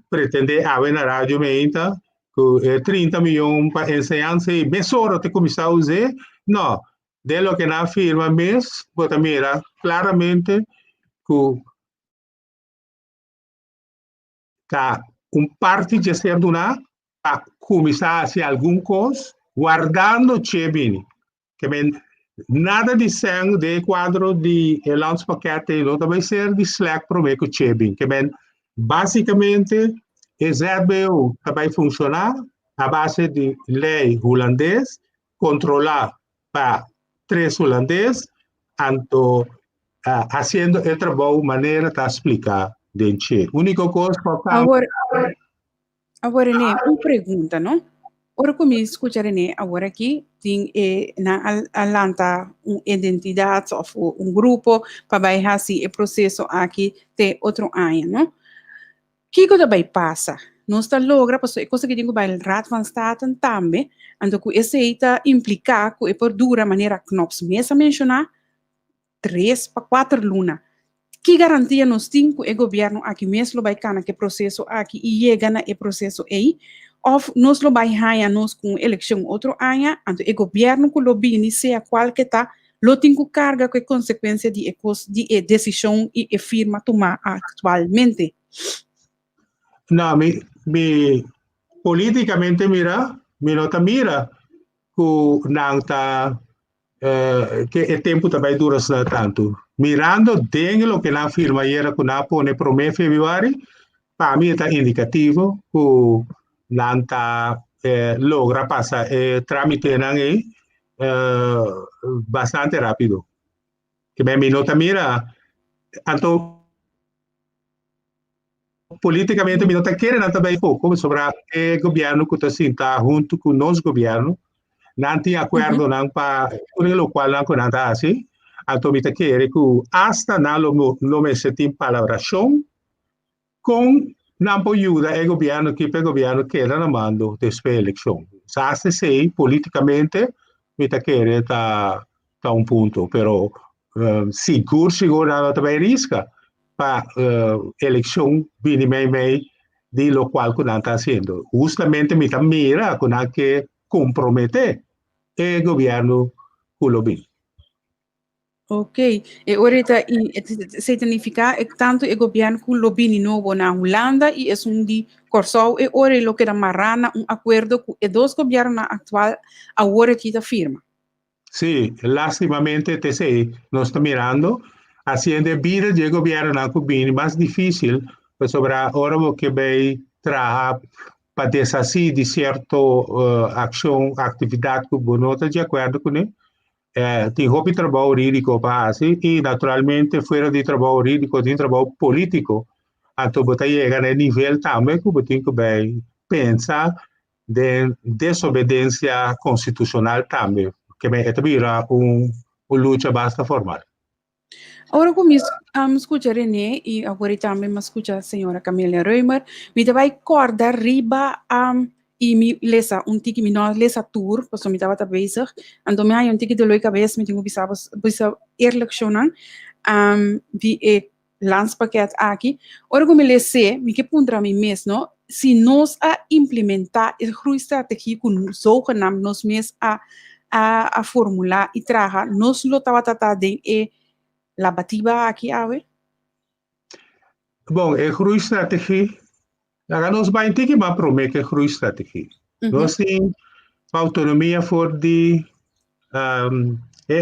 pretende haver na rádio menta que é 30 milhões para ensinança e bem só te começar a usar, não, de lo que na firma mesmo, porque mira claramente que tá parte de ser donar para começar a fazer alguma coisa guardando o bem, que bem nada de sangue de quadro de landspaquete não vai ser de slack para o que bem, que bem basicamente o ZBU vai funcionar a base de lei holandês, controlar para 3 holandês, anto fazendo o trabalho de maneira de explicar dentro. Única coisa Agora, né, uma pergunta, não? Ora, como escuta, né, agora aqui tem na Atlanta uma identidade ou grupo para fazer o processo aqui de outro ano, não? Que coisa vai passar? Nós está logra, porque é coisa que digo, vai o Raad van State também, então que aceita implicar que é por dura maneira que nós mesmo mencionar 3 para 4 lunas. Que garantia nós temos que o governo aqui mesmo vai cana que processo aqui e chega na processo aí, ou nós vai ganhar nós com eleição outro ano, então o governo que lo bini seja qual que tá, lo tem que carga com consequência de decisão e firma tomar atualmente. Não, politicamente mira que não está que o tempo também dura tanto. Mirando dentro do que na firma era que na pone para o mês de fevereiro, para mim está indicativo que não está logra passar trámite aí bastante rápido. Que me nota mira, então politicamente me nota querendo também pouco sobre o governo que está junto com o nosso governo. Não tem acordo não para o qual não conta assim. Então me quer que hasta não me se tem palabração com não ajuda o governo que era na mando dessa eleição. Se sei politicamente me quer tá ponto, pero seguro não também risca para eleição vir meio de lo qual que não está sendo. Justamente me mira com que comprometer o governo colombiano. Ok, e ora significa que tanto o governo colombiano novo na Holanda e é de Curaçao e ora lo que da marrana acordo com os dois governos atual agora que da firma. Sí, lástimamente te sei, nos está mirando, haciendo vida de gobierno na Cuba mais difícil, pues sobre ahora que vai trabalhar para deshacer de certa ação, atividade que você não está de acordo com ele. Tem hobby trabalho jurídico para fazer e, naturalmente, fora de trabalho jurídico, tem trabalho político. Então, você chega no nível também que você tem que pensar de desobediência constitucional também, que é também uma luta bastante formal. Agora, como escuta René e agora também me escuta a senhora Camélia Reumer, me vai acordar riba e me lesa tiki me não lesa tour, porque me estava bezig, então me há tiki de loi cabeça, me tenho bisa eerlijk shonan, vi lanspakket aqui. Ora como lese, me que puntra mi mesmo, se nós a implementar a groeistrategie com zogenaamd nós mes a formular e traga nós lo tata den labatiba aqui ave. Bom, groeistrategie. Agora nós vamos ter que prometer que groeistrategie. Nós temos autonomia voor die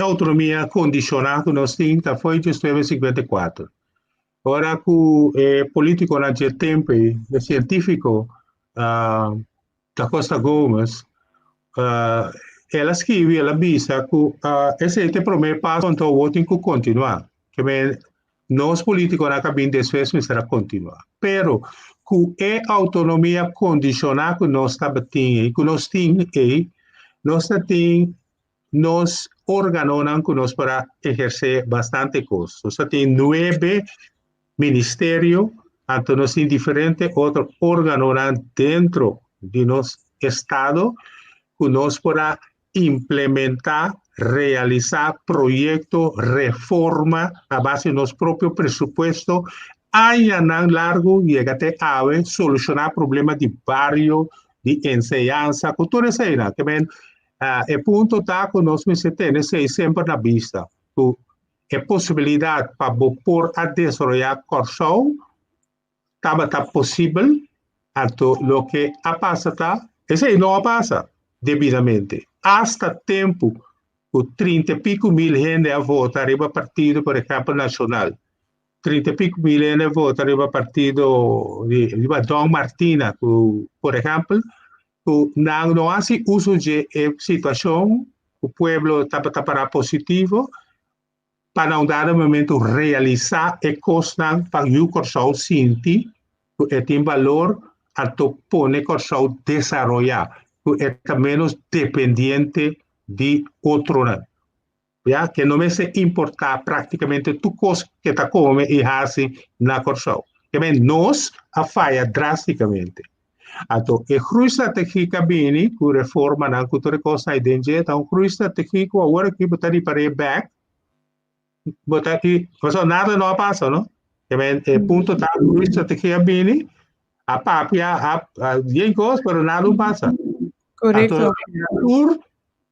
autonomia condicional que nós temos, que foi de 1954. Ora que o político naquele tempo, o científico da Costa Gomes, ela escreveu, ela disse que esse é o primeiro passo, então o tem que continuar. Que nós políticos na cabine después será continuar. Pero que é autonomia condicional que nós temos, que nós temos, nós órgãos que nós para exercer bastante coisas. Nós temos 9 ministérios, então nós temos diferentes outros órgãos dentro de nosso Estado que nós para implementar, realizar proyectos, reforma a base de nosso próprio presupuesto, añanar largo e até a solucionar problemas de barrio, de enseñanza, cultura essa que bem, o ponto está que nós temos sempre na vista, que a possibilidade para pôr a desenvolver Corsão está possível, então o que passa está, isso aí não passa devidamente. Hasta tempo que 30 e pico mil gente a votar para partido, por exemplo, nacional. 30 e pico mil gente a votar para partido de Dom Martina, que, por exemplo, que não há uso de situação, o povo está para positivo, para não dar um momento realizar e costar para o Corsão sentir que tem valor a pôr o Corsão desenvolver. É menos dependente de outro, já que não é se importar praticamente tudo que está come e assim na Corsão. Que bem, nós a falha drasticamente. Então, a grande estratégia bem, que reforma na cultura costa e dentro, então a grande estratégia que agora que botar de para back, botar aqui, mas nada não passa, não? Que bem, o ponto da grande estratégia bem, a papia, a bien coisa, mas nada não passa. Correto. Por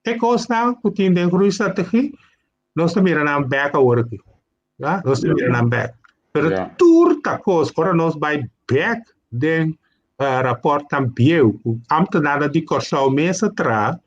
que costa que tem de grande estratégia, nós também iremos back agora aqui, já? Nós também iremos back. Mas tudo tá coisa, agora nós vai back de rapport também, amte nada de Corsão mês atrás,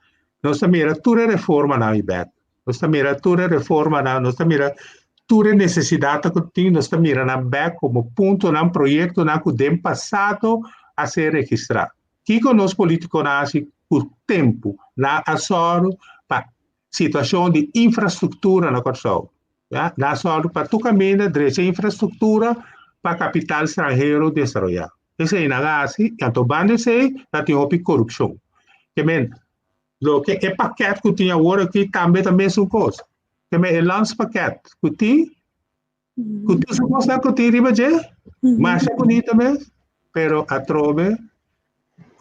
nós também iremos toda reforma na back. Nós também iremos toda reforma na, nós também iremos toda necessidade que tem, nós também iremos back como ponto na projeto na que tem passado a ser registrado. Que com nós políticos nasce o tempo na assoro para situação de infraestrutura na Corsão, já? Na assoro para tu caminha direito infraestrutura para capital estrangeiro desenvolver. Esse é assim, então bande se tem uma corrupção. Que bem, o que é paquete que tinha agora aqui também a mesma coisa. Que bem, é lance paquete que tem suposto que tem riba de, mas é bonito mesmo, pero a trove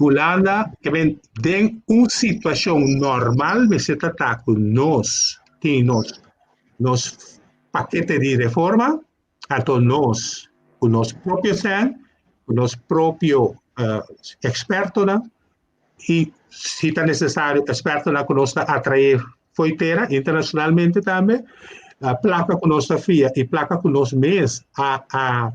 Holanda, que bem, tem uma situação normal, você está com nós, tem nós paquete de reforma, então nós, com nosso próprio sangue, com nosso próprio experto, né? E se está necessário, experto na que nós atrair fronteira internacionalmente também, a placa que nós fia e placa que nós mesmos a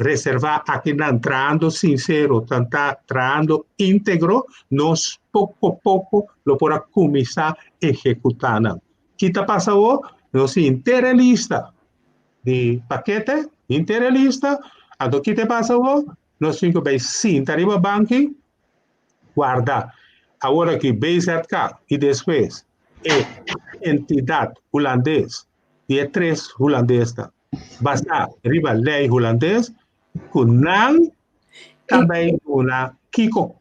reservar aqui entrando sincero, entrando íntegro, nós pouco a pouco lo para começar a executar. O que está passando? Nós inteira lista de paquete, inteira lista, o que está passando? Nós temos que sentar arriba banco, guardar. Agora que BZK e depois é entidade holandesa, e é 3 holandesa, basta arriba lei holandesa, que não também uma Kiko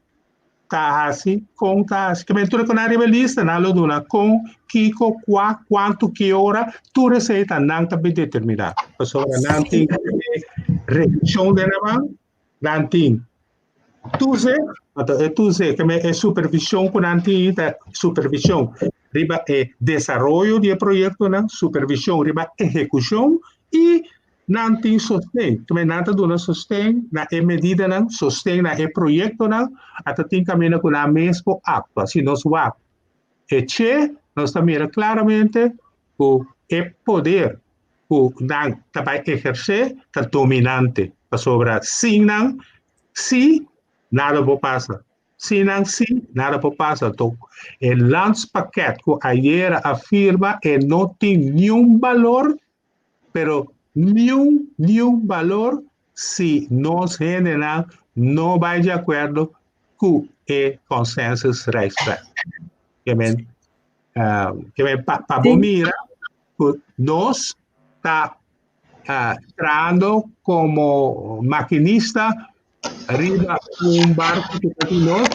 Tahasi, com Tahasi, que mentura com a lista, não duna com Kiko, quanto, que hora, tu receita não também determinado. Pessoal, não tem redução de nada, não tem. Tu sei que é supervisão com não tem supervisão, riba é desenvolvimento de projeto, supervisão, riba execução e não tem sustento, também não está dando sustento, na medida não, sustento na projeto não, até tem caminho com a mesma apa, se nós vamos. E che, nós também claramente o poder o não também exercer a dominante sobre sim não, se nada vai passar. Se não, sim, nada vai passar. Então, o lançamento que ayer afirma não tem nenhum valor, pero nenhum valor se nós generamos não vai de acordo com o consenso respeito. Para mira, nós está entrando como maquinista arriba barco que está nós,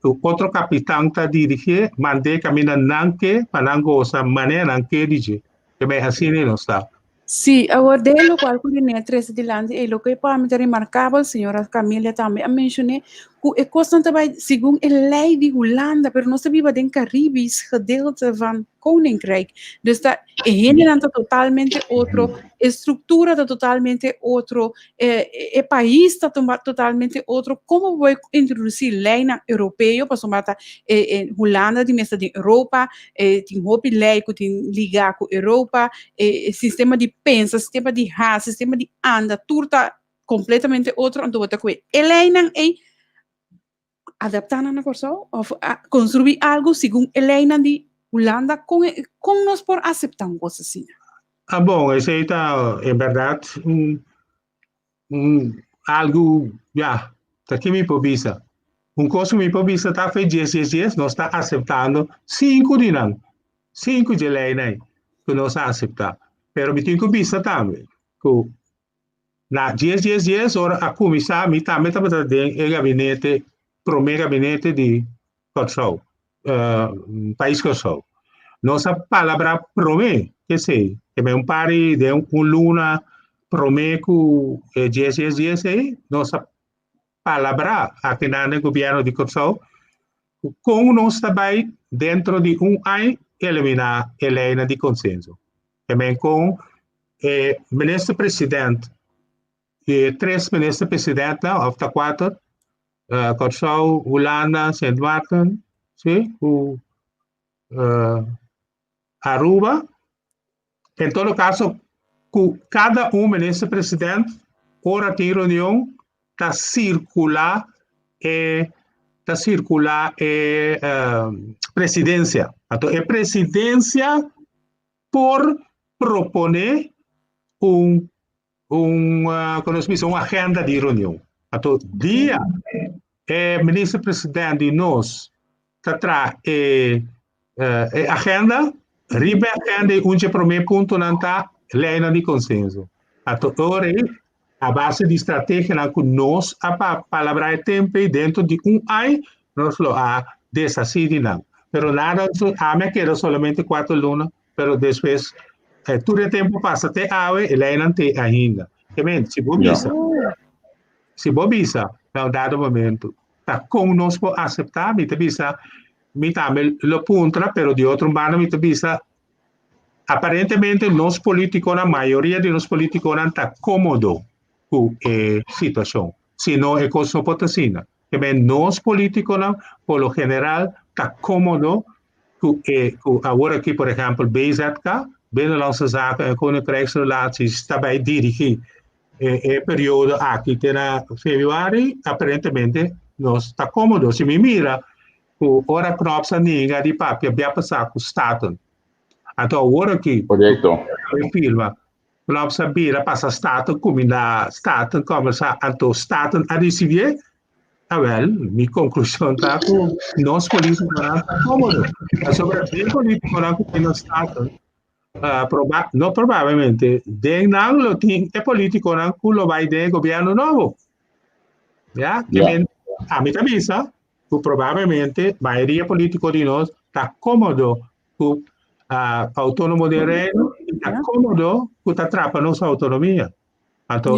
o outro capitão está dirigindo, mandei caminhar nanque, para não gostar maneira nanque dirige. Que é assim não está. Sim, agora de lo qual coordinei três de lande e lo que para mim é remarcável, senhora Camila também a mencionei que é constante segundo a lei de Holanda, mas não se vive em Caribes gedeelte van Koninkrijk, dus dat generam totalmente outro, estrutura está totalmente outro, o país está totalmente outro. Como vou introduzir lei na europeu para somar Holanda de mesa de Europa, tem hopi lei que tem ligar com Europa, sistema de pensa, sistema de raça, sistema de anda, tudo está completamente outro. Então vou ter lei não é adaptar na coisa ou construir algo segundo a lei de Holanda com nós por aceitar uma coisa assim. Bom, isso aí está, é verdade, algo, já, está aqui me provisa. Coisa me provisa está feito 10, nós está aceitando 5 de não, 5 de lei, né, que nós aceitamos. Pero me tem que visa também, que na 10, ora a comissão, me também está fazendo o gabinete, primeiro gabinete de Kosovo, país Kosovo. Nossa palavra promete, que sei, que é pari de luna promete que 10 aí, nossa palavra aqui no governo de Kosovo, como nós também dentro de ano eliminar a lei de consenso. Também com o ministro-presidente e 3 ministros-presidentes, até 4, Kosovo, Holanda, Sint Maarten, sim, Aruba. Em todo caso, cada ministro-presidente, ora tem reunião, está circular presidência. Então, é presidência por proponer uma agenda de reunião. Então, dia ministro-presidente de nós traz agenda, ribe agenda e primeiro ponto não está lei de consenso. Então, agora a base de estratégia que nós a palavra é tempo dentro de ano nós lo decidimos não. Pero nada, a mim queda somente 4 lunas, pero depois todo o tempo passa até a lei não tem ainda. Se bobisa, no dado momento, tá como nós podemos aceitar, me tabisa, me também lo punta, pero de outro lado me tabisa, aparentemente nós políticos, a maioria de nós políticos não está cômodo com a situação, senão é coisa potacina. Também nós políticos, por lo general, está cômodo com agora aqui, por exemplo, BZK, Binnenlandse Zaken en Koninkrijksrelaties, daarbij dirigir período aqui na februário, aparentemente não está cômodo. Se me mira, o hora que nós ninguém de papel vai passar com o Staten. Então, agora que a firma, nós sabia passar Staten, como na Staten, começar então Staten a receber, minha conclusão está com nós políticos não está cômodo. Sobre o político não tem no Staten. No probabilmente de não tem é político não que vai de governo novo, a mim também que provavelmente a maioria política de nós está cômodo com autônomo de reino, está cômodo com atrapa nossa autonomia. Então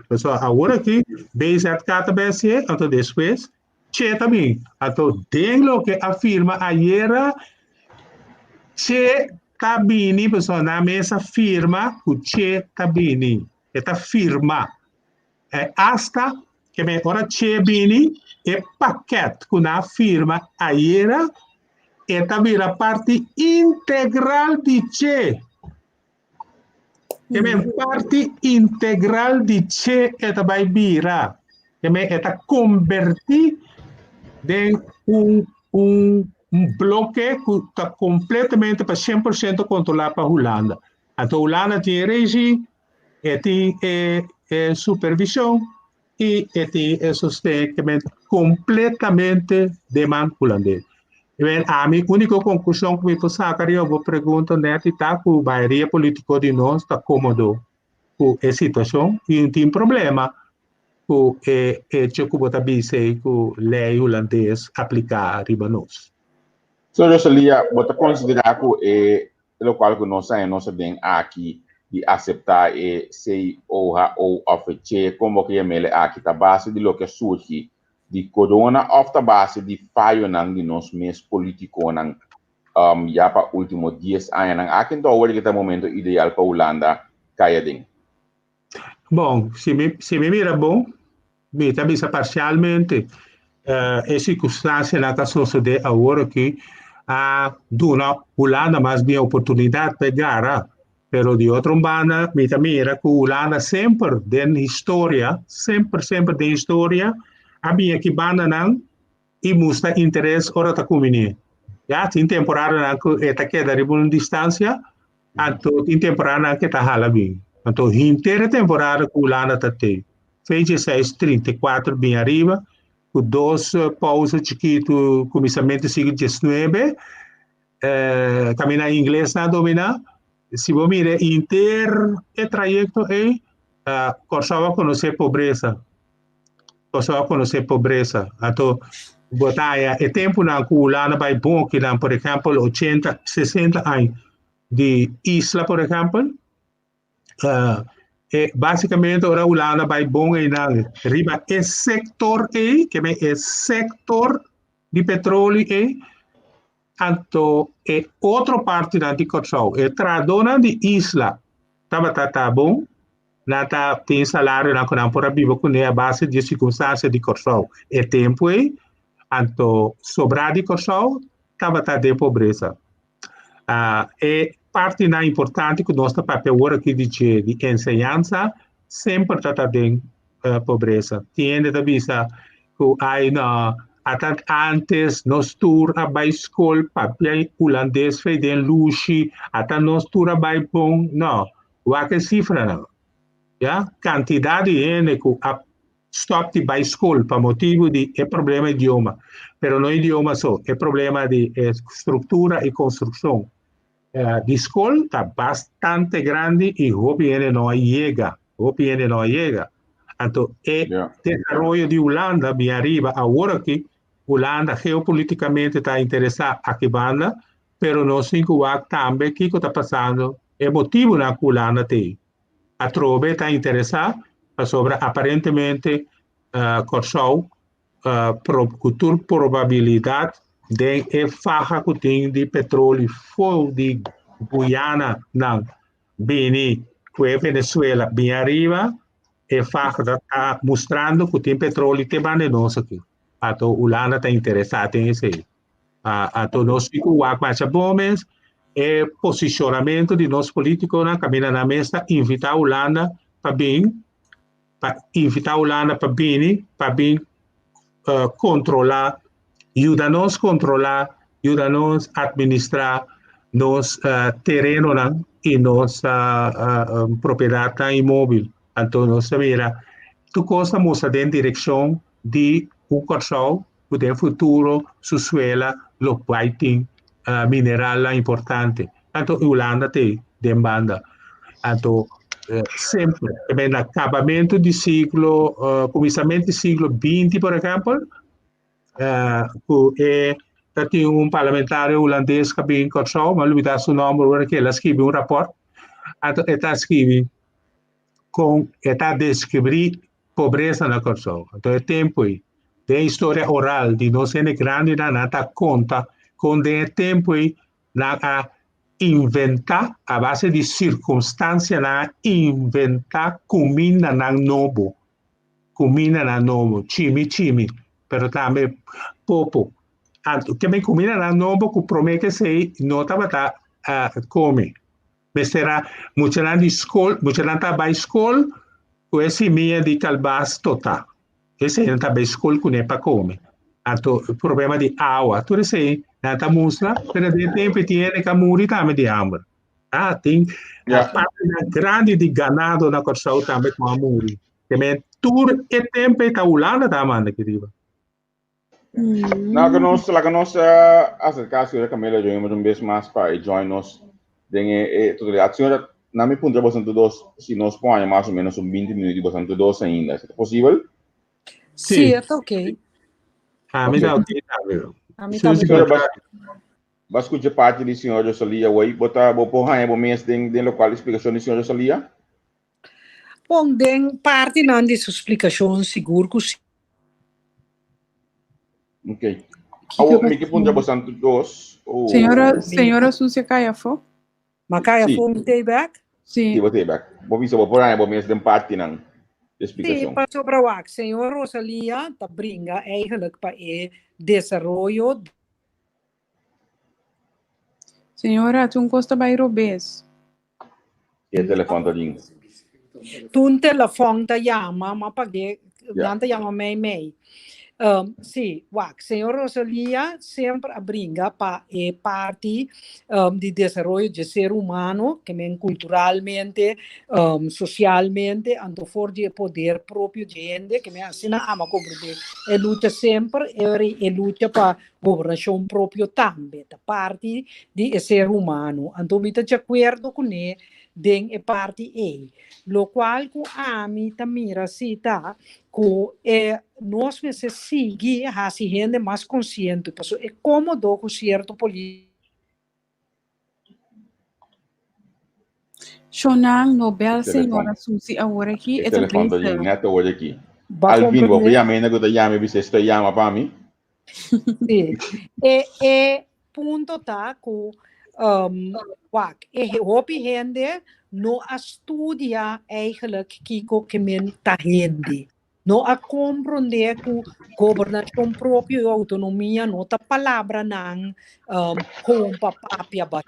pessoal agora aqui base cada vez então depois che também então tem lo que afirma ayer che tabini, pessoal, na mesa firma, o che tabini. Eta firma. Hasta que me ora che bini, e paquete com a firma aera, eta vira parte integral di che. Que me parte integral di che eta vai vira. Que me eta convertir em um bloque que está completamente para 100% controlado para a Holanda. Então, a Holanda tem regime, tem supervisão e tem sustentamento completamente de mão holandês. A minha única conclusão que me posso sacar, eu vou perguntar, né, está que a maioria política de nós está cômodo com a situação e não tem problema com o que eu dizer que a lei holandesa aplicar a nós. So, Rosalia, você considera que o qual que nós temos aqui de aceitar se ou oferecer como que ele aqui a base de lo que surge de corona ou a base de falho de nós mesmos políticos já para último 10 anos aqui então hoje que é o momento ideal para a Holanda caia dentro. Bom, se me mira bom, me também parcialmente a circunstância na que sucede agora que dona Holanda mais bem a oportunidade de pegar, pero de outra banda, me mira que Holanda sempre tem história, sempre tem história, havia que banda não e mostra interesse ora da comunidade. Já tem temporada não que está queda de uma distância, então tem temporada não que está hala bem. Então inteira temporada que Holanda está tem. 26, 34 bem arriba, com 2 pausas chiquito, começamento do século XIX, caminhar em inglês na domina. Se você mira inteiro o trajeto começava a conhecer pobreza. Então, botaia é tempo na que Holanda vai bom que não, por exemplo, 80, 60 anos de isla, por exemplo, basicamente ora Holanda vai bom e na riba é sector que é sector de petróleo então, outra parte da anticorrupção, tradona de isla, tá bom, tem salário na por viver com a base de circunstâncias de corrupção. Tempo, então, sobrar de corrupção, tá de pobreza. Parte importante que nosso papel aqui de ensinança, sempre tá de pobreza. Tem de vista que aí antes nós tur abai escola papel holandês fez em luxo até nós tur abai bom não o que cifra não já quantidade de gente que stop de vai escola para motivo de problema de idioma pero não idioma só problema de estrutura e construção de escola está bastante grande e o PN não chega então o desenvolvimento de Holanda bem arriba agora que Holanda geopoliticamente está interessada a que banda, pero não se inclui também o que está passando, é motivo na que Holanda tem. A Trobe está interessada sobre aparentemente corrupção, probabilidade de faca que tem de petróleo fora de Guiana, não, Beni, que é Venezuela, bem arriba, faca está mostrando que tem petróleo que vai nosso aqui. Então, a Holanda está interessada em isso. Então, nós ficamos mais bons, posicionamento de nós políticos na caminha na mesa, invitar a Holanda para bem, controlar, ajuda-nos a controlar, ajuda-nos a administrar nos terreno e nossa propriedade imóvel. Então, nós sabemos que coisa mostra em direção de corrupção que no futuro su suela lo vai ter mineral importante. Então, a Holanda tem demanda. Então, sempre, no acabamento do século, começamento do século XX, por exemplo, tem parlamentar holandês que vem corrupção, mas ele dá seu nome, que ele escreve rapport. Então, ele escreve está descobrir pobreza na corrupção. Então, é tempo aí. Tem história oral de nós grande na nata conta com o tempo aí na inventa a base di circostanze na inventa comida na novo chimi pero também popo que me comida na novo que promete sei nota bata come será muita lá de escola muita lá tá by school com esse meia de calbas total esse não tá by school com nepa come anto problema di água tudo isso aí nata mostra pero de tempo tinha que morrer também de hambre tem a parte grande de ganado na corção também com a morrer também tudo é tempo está ulanda também que diga Na que nós acercasse a Camila jo um vez mais para join nós dengue tudo a senhora na me punta bastante dos se nós põe mais ou menos 20 minutos bastante dos ainda é possível? Sì, è ok. Me dá ok também A mim também. Vai escutar parte de senhor Josalia aí botar vou pôr aí vou mês den local explicação de senhor Josalia? Bom, den parte não de sua explicação seguro que Ok. Me que punta bastante dos. Senhora Sucia Caiafo? Macaya foi me take back? Sim, vou ter back. Vou ver se vou pôr aí vou mês den parte não explicação. Sim, para sobre o senhor Rosalia tá bringa eigenlijk para desenvolvimento. Senhora, tu encosta by Robes. E o telefone tá lindo. Tu telefone tá chama, mas paguei, não tá chama mei. Sì, senhor Rosalia sempre brinca para parte de desenvolvimento de ser humano, que é culturalmente, socialmente, anto for de poder próprio de gente, que é assim na ama compreender. E luta sempre, e luta para governação próprio também, da parte de ser humano. Anto me de acordo com ele, den e parte lo qual com a mim tamira cita que nós me se sigue a si gente mais consciente, porque é cômodo com certo político. Shonang Nobel Senhora Susi agora aqui O telefone tá lindo, neto hoje aqui. Ba Alvin, vou compreender? ver a que te chame, você está chama para mim? Sì. E punto tá com hopi gente no studia eigenlijk kiko que men ta gente. No a compreender que governação própria e autonomia não tá palavra não com papapia ba.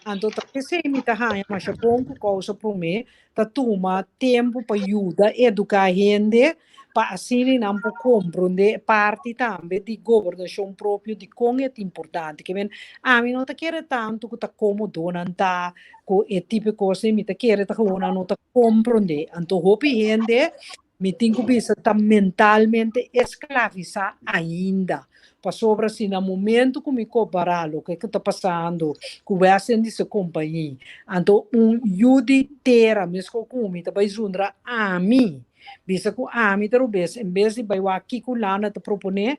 Então tá que se me tá hanya mas é bom que causa para mim tá toma tempo para ajudar educar a gente para assim não compreender parte também de governação própria de como é importante que men a mim não tá querer tanto que tá cômodo não tá com é tipo coisa me tá querer tá não tá compreender então hopi gente me tenho que pensar tá mentalmente escravizar ainda para sobre assim no momento que me comparar o que está passando com o assim dessa companhia então juditeira mesmo com me tá vai juntar a mim bisa ko ami taro bes em vez de vai aqui kulana te proponer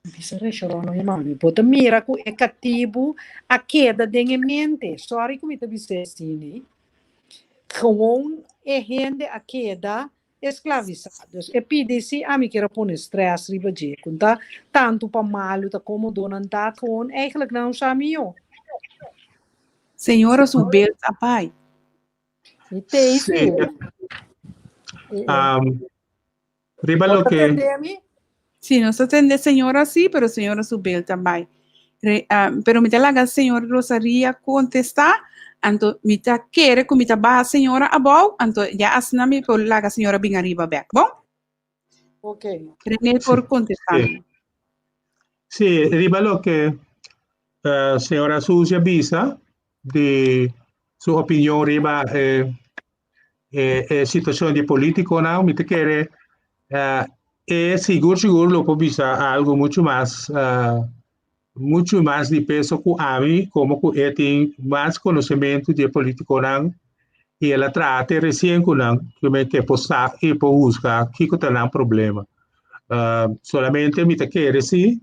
bisa restaurante no mami bota mira ko é cativo a queda de mente sorry que me tá bisa assim gewoon é gente a queda escravizados e pide-se a mim que era pôr stress riba de conta tanto para malo tá como donan tá gewoon eigenlijk não sabe eu Senhora Subel Apai. e tem isso Ribalo pode que entender-me? Sim, nós atendemos senhora sim, pero senhora Subel também. Pero me talaga senhora Rosaria contestar, anto me ta querer que me ta barra senhora abau, anto já asna me por laga senhora bem arriba back, bom? Ok. René por contestar. Sì, ribalo che signora Susi avvisa di sua opinione riba situazione di politico now mi te chiede seguro lo può visa algo mucho más de peso que a mí como que tiene más conocimiento de político now y ela trata recién con que possa e può buscar que tem um problema solamente mi te chiede sì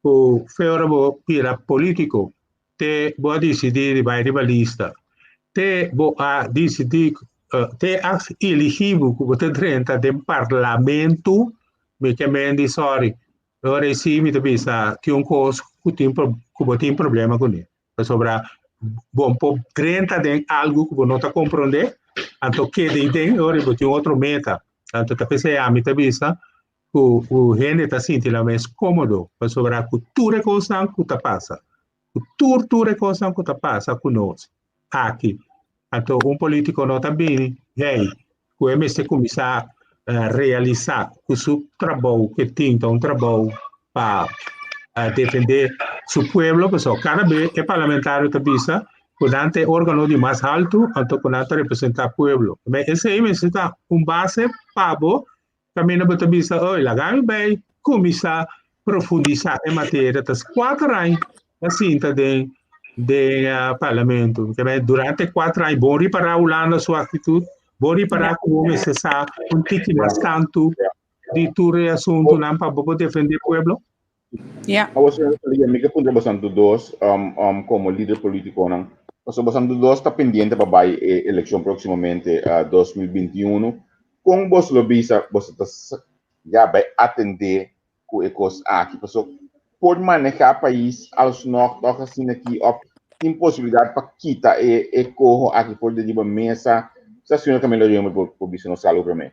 o feuerabo pira politico te bo decidir vai rivalista te bo a decidir te as elegível como te 30 de parlamento me que mendi sorry Ora sì, mi pensa che un coso che tem problema con ele. Sobra bom po 30 den algo que não está compreender, anto que den ora botin outro meta. Anto tá pensei a mi pensa o gente tá sentindo mais cômodo, para sobra cultura coisa que tá passa. Cultura coisa que tá passa conosco. Aqui. Anto um político não tá bem, hey, o MC começar a realizar o seu trabalho que tem um trabalho para defender su pueblo, pues cada vez es parlamentario tabisa, cuando órgano de más alto, tanto cuando representa al pueblo. Ese necesita un base pavo, camino para tabisa, hoy la gana bem, começar a profundizar em matéria das 4 anos, assim, de parlamento. Durante 4 anos, bom reparar a sua atitude, bom reparar como necessário, um tique mais tanto de todo o assunto, não para defender o pueblo. Yeah. Amiga punta bastante dos como líder político não. Passo bastante dos está pendiente para a eleição proximamente a 2021. Com vos lobista, você já vai atender com ecos aqui. Passo por manejar país aos nós assim aqui tem possibilidade para quitar e corro aqui por dentro da mesa. Se a senhora também lo llama por business salud para mim.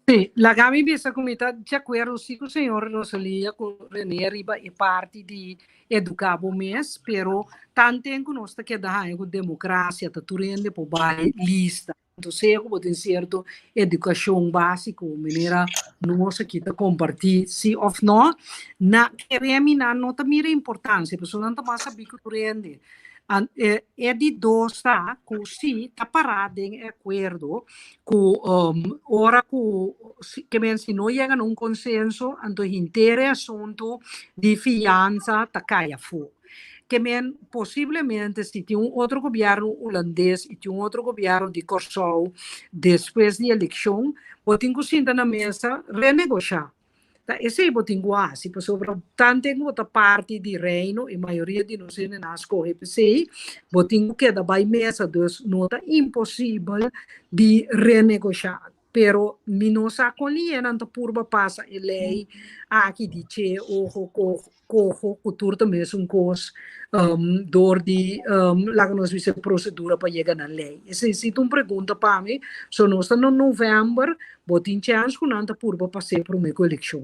Sì, la Gami bisa comita de acordo sì con il signor Rosalia con René Riba e parte di educabo mes, però tante conosco che da con democrazia ta turende po bai lista. Então, se eu botem certo educação básica, maneira nossa que tá compartilhar, se ou não, na queremos na nota mira importância, pessoa não tá mais saber que turende. É de dois, tá? Com si, tá parado em acordo com ora que men se não chega num consenso, então inteiro assunto de fiança tá caia fora. Que men possivelmente se tem outro governo holandês e tem outro governo de Corsol depois da eleição, botem que sentar na mesa renegociar. Esse botem quase, por sobre tanta outra parte do reino e a maioria de nós nas correpes, botem que da vai mesa dos nota impossível de renegociar. Pero não sa colhiendo anta purba passa a lei aqui dice cojo cultura também um cos door de lá que nós vimos procedura para chegar na lei. Essa é uma pergunta para mim. So nós estamos em novembro, botin chance com anta purba passar para uma eleição.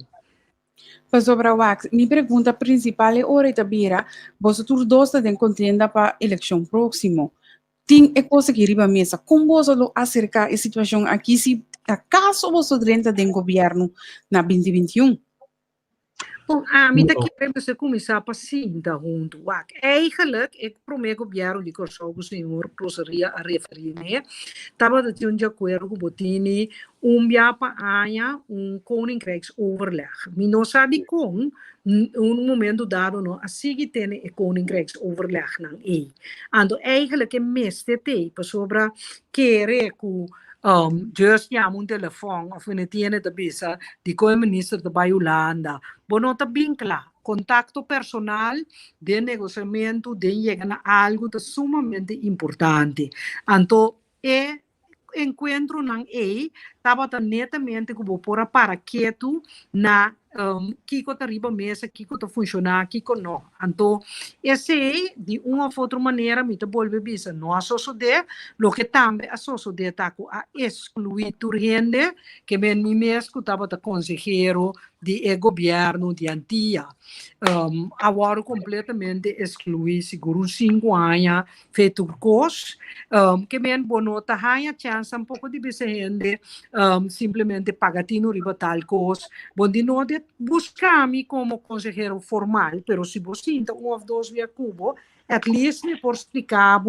Sobre o Wax, minha pergunta principal é ora Itabira, você todos dois estão contenda para a eleição próxima. Tem é coisa que riba mesa, como você lo acerca a situação aqui se acaso você dentro do governo na 2021? Bom, a mim daqui para você começar a passar junto. Eigenlijk, ik prometo governo de Corsol, o senhor Rosaria a referir, né? Estava de um acordo com o Botini, para ganhar koninkrijksoverleg. Não sabe como, momento dado, não, assim que tem o koninkrijksoverleg, não é. Então, eigenlijk é mestre tempo sobre querer que just chiama un telefono, of ne tiene da bisa, di come ministro da Holanda. Bonota vincla, contacto personal de negociamento, de llegar a algo de sumamente importante. Anto, encontro nang estava netamente como por para quieto na Kiko tá riba mesa, Kiko tá funcionar, Kiko não. Então, esse de uma ou outra maneira, me tá volve bisa, não a sociedade, lo que também a sociedade tá a excluir turgente, que bem me mesmo tava tá consejero de governo de Antia. Agora completamente excluir, seguro 5 anos, feito curso, que bem bonota, há chance um pouco de bisa gente, simplesmente pagatino riba tal coisa, bom de não de buscar-me como consejero formal, pero se você sinta ou dois via cubo, at least me por explicar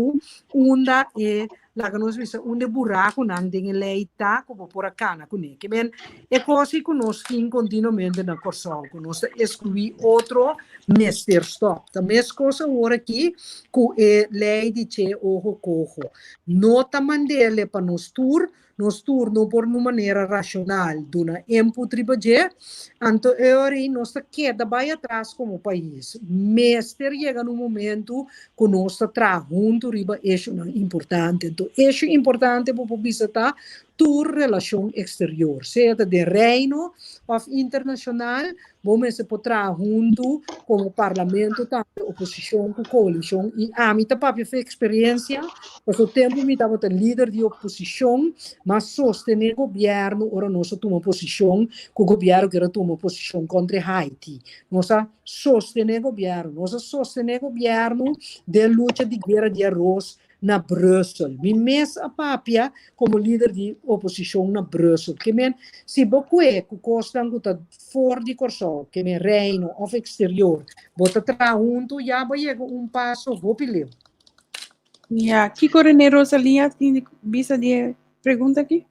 onde é lá que nós vimos onde buraco não tem leita como por acá na cune que bem é coisa que nós tem continuamente na Corsol que nós excluir outro Mr. Stop também as coisas agora aqui que é lei de che ojo cojo nota mandele para nós turno por uma maneira racional duna input ribaje então ori nós queda vai atrás como país mestre chega no momento que nós está junto riba eixo importante então eixo importante para visitar tu relação exterior, seja de reino ou internacional, vamos se potrà junto como parlamento, tanto oposição com coalição, e a mim também foi experiência, porque o tempo me estava líder de oposição, mas sostener o governo, ora nós tomamos posição, com o governo que era tomar posição contra Haiti, nós sostener o governo de luta de guerra de arroz na Brussel. Me mes a papia como líder de oposição na Brussel. Que men, se boque que costan guta fora de corso, que men reino of exterior, bota tra junto, já vai passo hopileu. Yeah, que coronel Rosalia tem visa de pergunta aqui?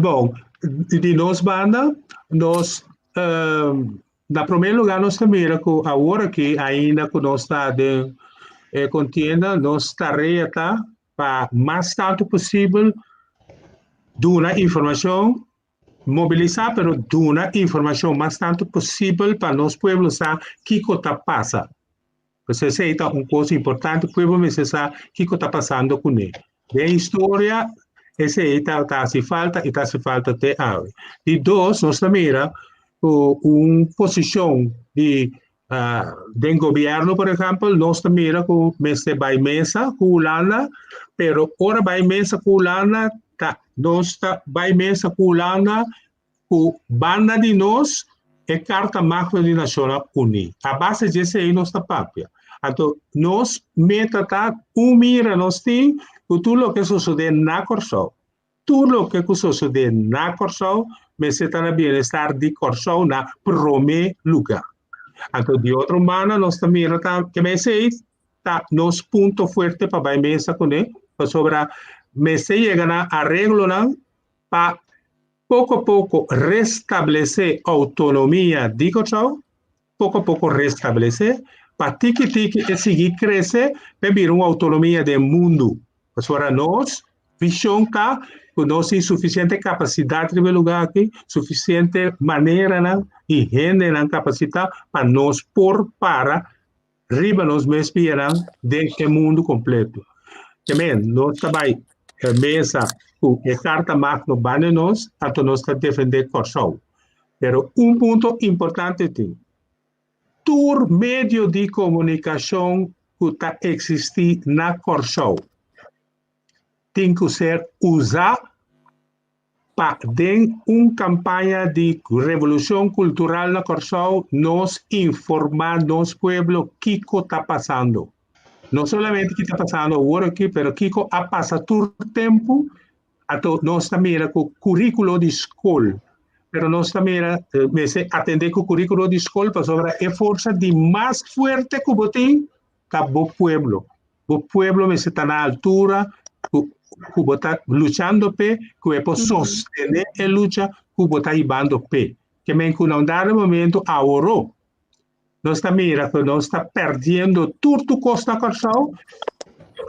Bom, de nós banda, nós, na primeiro lugar, nós também, agora que ainda que nós está de contienda, nós tarefa para mais tanto possível dar informação, mobilizar, pero dar informação mais tanto possível para nós pueblos saber o que está passando. Você sei que é uma coisa importante, o povo precisa saber o que está passando com ele. De história, esse aí está se falta e está se falta até agora. E dois, nós também uma posição de governo, por exemplo, nós também com vai mesa com Holanda, pero ora vai mesa com Holanda, nós vai mesa com Holanda, com banda de nós e carta macro de Nações Unidas. A base disso aí nós está papia. Então, nós meta mira nós tem tudo o que sucede na Corsol. Tudo o que sucede na Corsol, mas está no bem-estar de Corsol na primeiro lugar. Então, de outra maneira, nós também que me sei, nos ponto forte para a mesa com ele, para sobre me sei chegar a arreglo para pouco a pouco restabelecer a autonomia de Corsol, pouco a pouco restabelecer, para tiki-tiki e seguir crescer, para vir uma autonomia do mundo. Para nós, visão cá, nós temos suficiente capacidade de lugar aqui, suficiente maneira e gente na capacidade para nós pôr para riba nós mesmos do mundo completo. Também, nós também, mesa, a carta magna bane nós, até nós defender Corsol. Pero ponto importante tem. Todo meio de comunicação que está existir na Corsol tem que ser usado para dentro uma campanha de revolução cultural na Corsol, nos informar nosso povo o que está passando. Não somente o que está passando agora aqui, mas o que ha passado todo o tempo, nós também com o currículo de escola. Mas nós também atender com o currículo de escola para sobre a força de mais forte que você tem, que o povo. O povo está na altura, que está lutando que é sostener a luta que está ibando que não dá momento agora nós também que nós está perdendo tudo costa Corsol,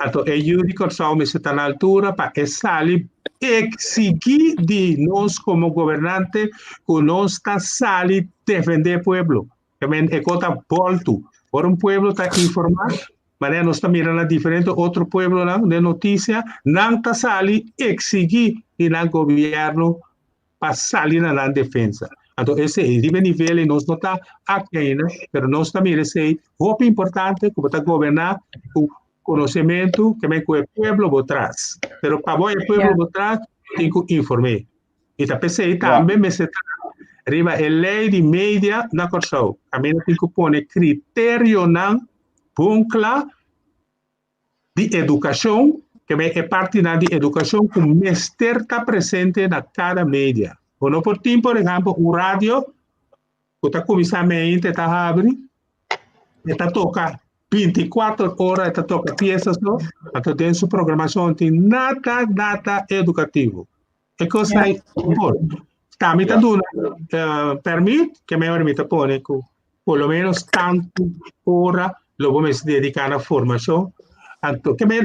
então eu de Corsol está na altura para sair exigir de nós como governante que nós está sair defender o povo, também é coisa volto, por povo está informado. Mas nós estamos mirando diferente outro povo de notícia, não está sali exigir do governo para sair na defesa. Então, esse nível nós não está aqui, mas nós também esse é importante que está governar com conhecimento que o povo por trás. Mas para o povo por trás, tem que informar. E também me está arriba a lei de mídia na Corsol. Também tem que pôr critério bom claro de educação, que é parte da educação que o mestre está presente na cada mídia. Ou por exemplo, o rádio, que está começando a está abrindo, está tocando 24 horas, está tocando peças, então tem sua programação, tem nada educativo. É coisa importante. Também está dando permite, que me permite pôr, por lo menos tanto hora, lo vamos dedicar à formação.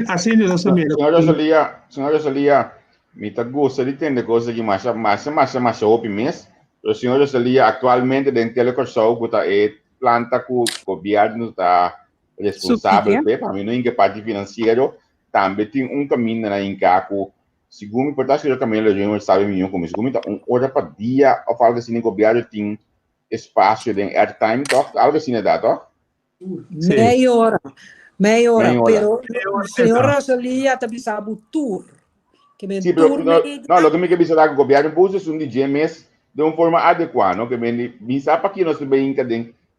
Assim não se mira. Senhor Rosalia, me gosta de entender coisas que mais open mês. O senhor Rosalia atualmente dentro da Corsol, que é planta que o governo está responsável para mim, não é parte financeiro, também tem caminho na Inca que segundo importante que também a sabe melhor como segundo hora para dia ou algo assim, o governo tem espaço de airtime, toch? Algo assim, né, toch? Meia hora, pero senhora então. Solia também sabe o tour. Que me Sim, pero tour no, lo que me quer dizer é que o governo pôs um DJ mês de uma forma adequada, não? Que me sabe que nós também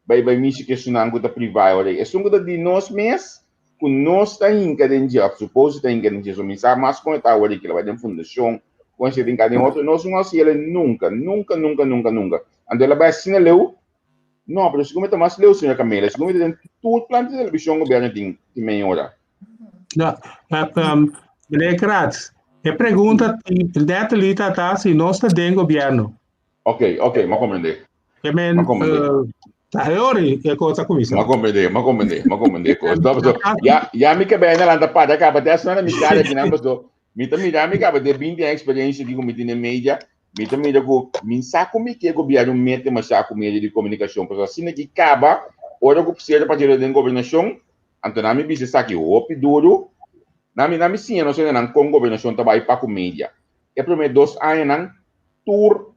vai me questionar com a privada, olha, é só de nós mês, com nós está em cada dia, suposto está em cada dia, me sabe mais com a olha que ela vai ter fundação, com esse tem cada outro, nós não assim, ele nunca. Ando ela vai assinar leu, não, pero se como está mais leu, senhora Camila, se como tem tudo plano de televisão, o governo tem meia hora. Não, Meneer Kratz, a pergunta dentro ali está se nós está dentro do governo. Ok, me compreender. Tá, é coisa com isso. Me compreender coisa. Então, já me cabe na landa para cá, até a me cara aqui não, pastor. Me também me cabe de 20 anos experiência que me tem na mídia, me também me saco me que o governo mete mas saco meio de comunicação, porque assim que acaba, ora que precisa para tirar da governação, então na me bisa aqui o duro. Na me sim, não sei não com governação trabalho para com mídia. É primeiro 2 anos não tour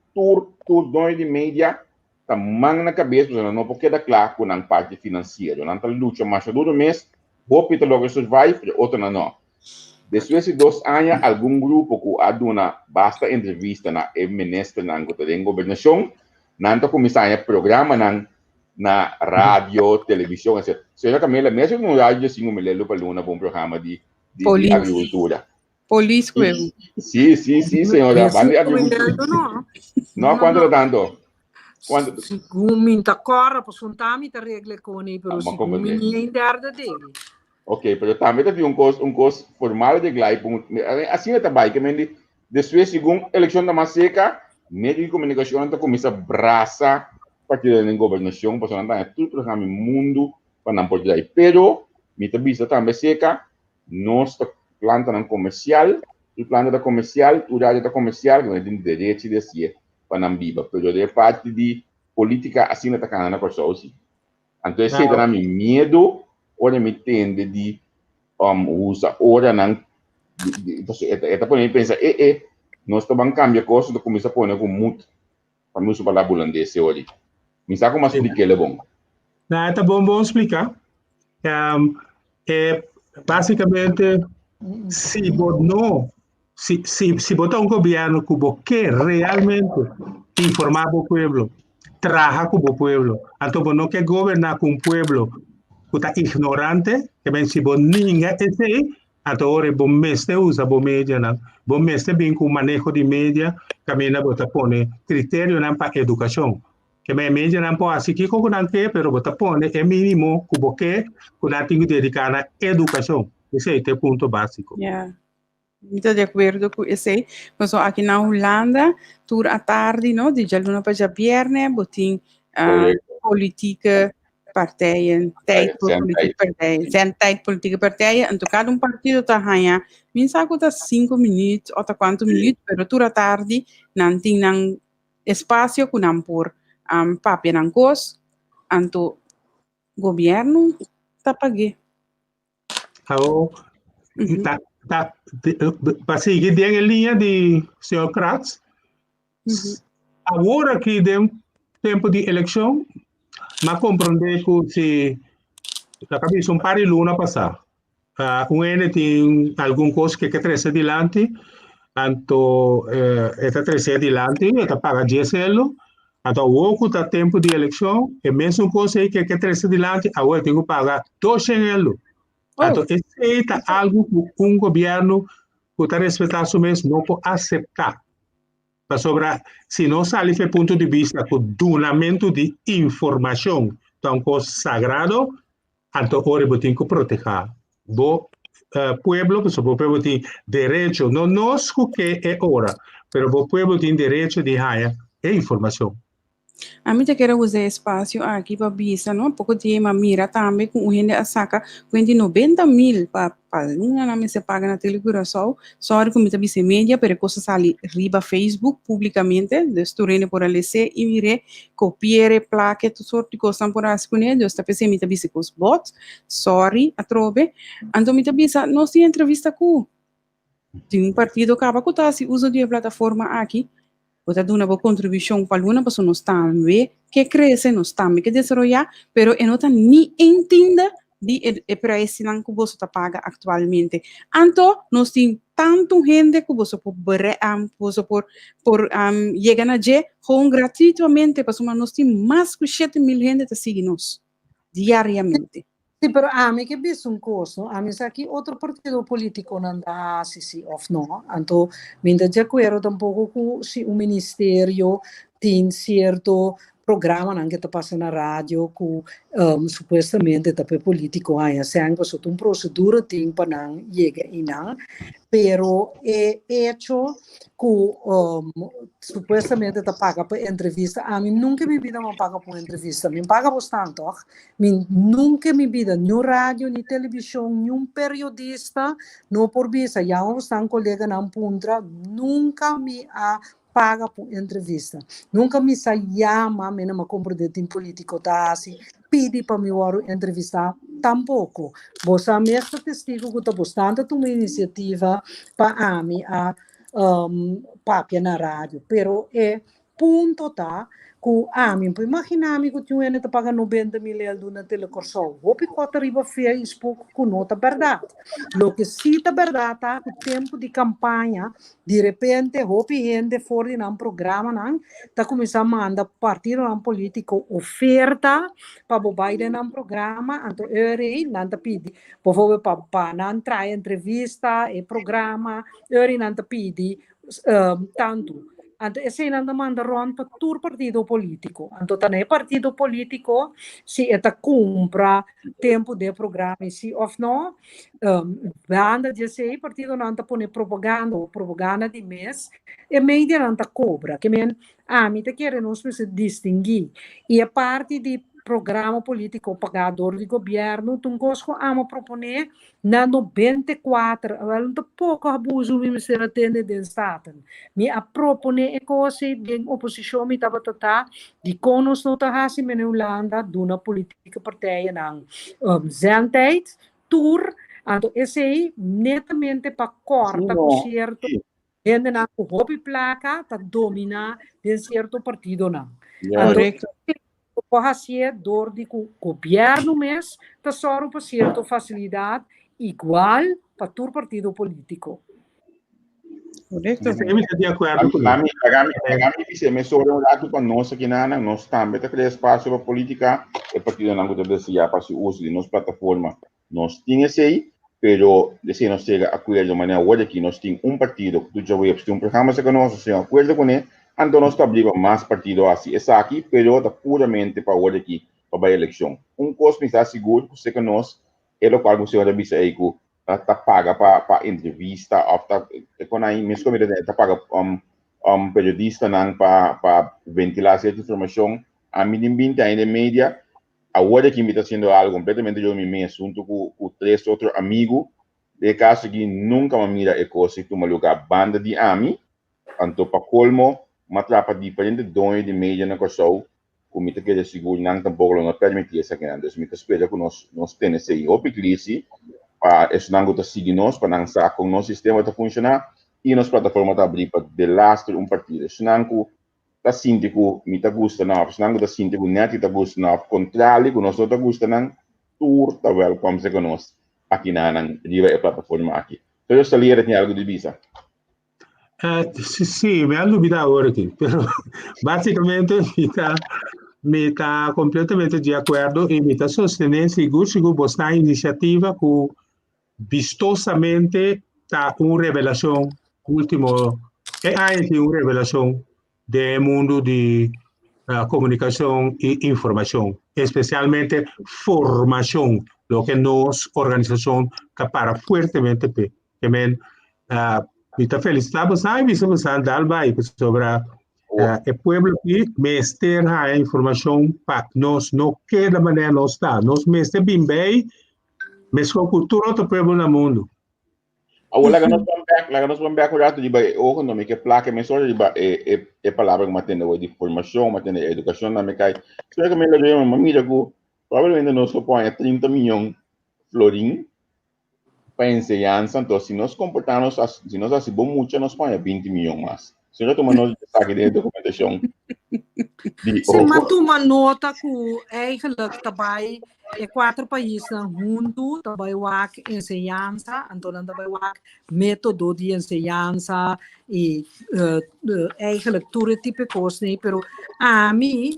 dono de mídia tá mang na cabeça, não porque da claro com a parte financeira, não tá luta mais duro mês, hope logo survive, outro não. Depois de 2 anos, algum grupo que a dona basta entrevista na ministro na governação, não tá começando a programa na rádio, televisão, etc. Senhora Camila, mesmo no rádio, assim, me lembro para um bom programa de agricultura. Político. Sim, senhora. No, quando tanto? Quando segundo ta corra per sontami ta regle con i però segundo mi interda dele. Ok, pero também tem um curso formal de glai, assim é também que me depois segundo eleição da Maseca, meio de comunicação está começa a braçar partido da governação, para não ter tudo programa no mundo para não poder aí. Pero me também também seca, nós planta não comercial, o planta da comercial, o rádio da comercial, que não tem direito de ser para não viva, pero de parte de política assim na tacana na pessoa assim. Então se dá me medo, ora me tende de usa ora não, é para mim pensar nós estamos cambiando coisas do começar a pôr com muito para não falar bulandês hoje. Me sabe como explicar ele bom? Não, tá bom explicar. Basicamente, se botar um governo que quer realmente informar o povo, trabalhar com o povo, então não quer governar com o povo que está ignorante, que bem se ninguém é então ora bom mestre usa bom mídia, bom mestre bem com o manejo de mídia, caminha bota põe critério para educação. Que me mídia não pode seguir com o que pero bota põe é mínimo que você tem que dedicar na educação. Esse é o ponto básico. Yeah. Estou de acordo com isso. Mas aqui na Holanda, tour à tarde, no, de luna para viernes, botin política partijen, tijd voor politieke partijen. Zijn tijd politieke partijen. En cada partido está ganha. Min saco está 5 minutos, ou quanto minutos, pero tour à tarde, não tem espaço que não por papel não cos, anto governo está pagando. Para seguir dentro da linha de Sr. Kratz, agora que tem tempo de eleição, mas compreender que se a cabeça um par de luna passar, ele tem alguma coisa que trazer adiante, então está trazer adiante, está paga diesel, então o que está tempo de eleição, é mesmo coisa que trazer adiante, agora tem que pagar 200 euros. Então, esse é algo que governo que está respeitando o mês não pode aceitar. Sobre, se não sai do ponto de vista do donamento de informação, então, coisa sagrado, então, agora tem que proteger. O povo, o povo tem direito, não nós que é hora, mas o povo tem direito de ganhar informação. A mim quero usar espaço aqui para vista, não? Pouco de uma mira também com o gente a saca com 90 mil para uma não se paga na televisão, só que me também se media para coisas ali riba Facebook publicamente, desturene por ali se e mire copiare plaque tudo sorte de coisas por as com ele, está pensando me também se cos bot, sorry a trobe, então me também não se entrevista com Tem partido que acaba com se usa de plataforma aqui, pode dar uma contribuição para alguma pessoa não está ver que cresce, não está que desenvolver, pero não está nem entenda de preço que você está paga atualmente. Então, nós temos tanto gente que você por chegar na G, com gratuitamente, mas nós temos mais que 7.000 gente que segue nós diariamente. Sì, però a me che bis un costo, a me sa che altro partito politico non da sì, of no, anto mentre già quello tampoco cu sì un ministerio tin certo programma anche da passa na radio cu supostamente da per politico hai sempre sotto un procedura tin pa nan llega in pero è hecho cu supostamente da paga per entrevista a me nunca mi vida ma paga per entrevista mi paga bastante toch nunca mi vida no radio ni televisione ni un periodista no por visa ya un colega nan puntra nunca mi ha paga por entrevista nunca mi sa llama me não comprometo em político tá assim pedi para me entrevistar tampouco você mesmo testigo que está bastante uma iniciativa para mim a papia na rádio pero é punto tá ku amin po imaginami ko yung ene paga 90.000 do na telecorso hopi ko riba Facebook ku nota verdade lo que cita verdade tá o tempo de campanha de repente hopi gente fora de um programa não tá começando a mandar partido um político oferta para bobai de um programa então ele não tá pedi por favor para não trazer entrevista e programa ele não tá pedi tanto Anto esse ainda manda ron para tur partido político. Anto também partido político se eta compra tempo de programa se of não banda de sei partido não tá pone propaganda de mês e mídia não tá cobra que men me te quer não se distinguir e a parte de programa político pagador de governo tungosco ama proponer na 94 wel um pouco abuso me ser atende de staten me a propone e cose de oposição me tava de conos no ta hasi men Holanda duna política partij nang zendheid tour anto esse netamente para corta com certo gente na hobby placa ta domina de certo partido não Correcto. Correcia dor de governo mês tá só para certa facilidade igual para todo partido político. Correcto. Eu estou de acordo com isso. Agami dice, me sobre un lato con nos aqui nana, nós também tá criando espaço para política, e partido não gosta de se para o uso de nossa plataforma. Nós tínhamos aí, pero se nós chega a acordo de maneira hoje aqui, nós temos partido que tu já vai ter programa que nós se acordo com ele, então nós abrimos mais partido assim, essa aqui, pero tá puramente para hoje aqui, para a eleição. Coisa está seguro que nós é o qual você vai ver aí que tá paga para entrevista, ou tá quando aí mesmo como tá paga periodista não para ventilar certa informação, a mim também ainda mídia, agora que me está sendo algo completamente eu me assunto com três outros amigos, de caso que nunca me mira é coisa que uma lugar banda de ami, então para colmo, uma trapa diferente dono de mídia na coisa, como te quer seguro não tampouco não permite essa que antes me espera que nós temos aí opiclisi para isso não gosta seguir nós para não saber como nosso sistema está funcionar e nossa plataforma está abrir para de lastro partido isso não tá síndico me tá gusta não isso não tá síndico net tá gusta não contrário que nós tá gusta não tour tá welcome se conosco aqui na riva a plataforma aqui então eu salia tem algo de visa Sì, mi ha dubitato ora qui, però basicamente mi sta completamente di accordo e mi sta sostenendo sicuro questa iniziativa che vistosamente sta una rivelazione ultimo e anche una rivelazione del mondo di comunicazione e informazione, specialmente formazione, lo che nos organizzazione capara fuertemente per che mi sta felicitando, sai, mi sono saltato al bai sobre o pueblo que mester a informação para nós não que da maneira nós está nós mester bem mas com cultura do pueblo no mundo agora que nós vamos ver correto de bem o nome que placa me só de bem é palavra que mantém de formação mantém educação na me cai será que me lembro uma mira que provavelmente nós só põe 30 milhões florim para enseñanza, entonces si nos comportamos, si nos hacemos mucho, nos pone 20 millones más. Si no tomamos destaque de documentação de Se matu uma nota que eigenlijk daarbij 4 países junto, daarbij wak enseñanza, então daarbij wak método de enseñanza e eigenlijk todo tipo de coisa, pero a mim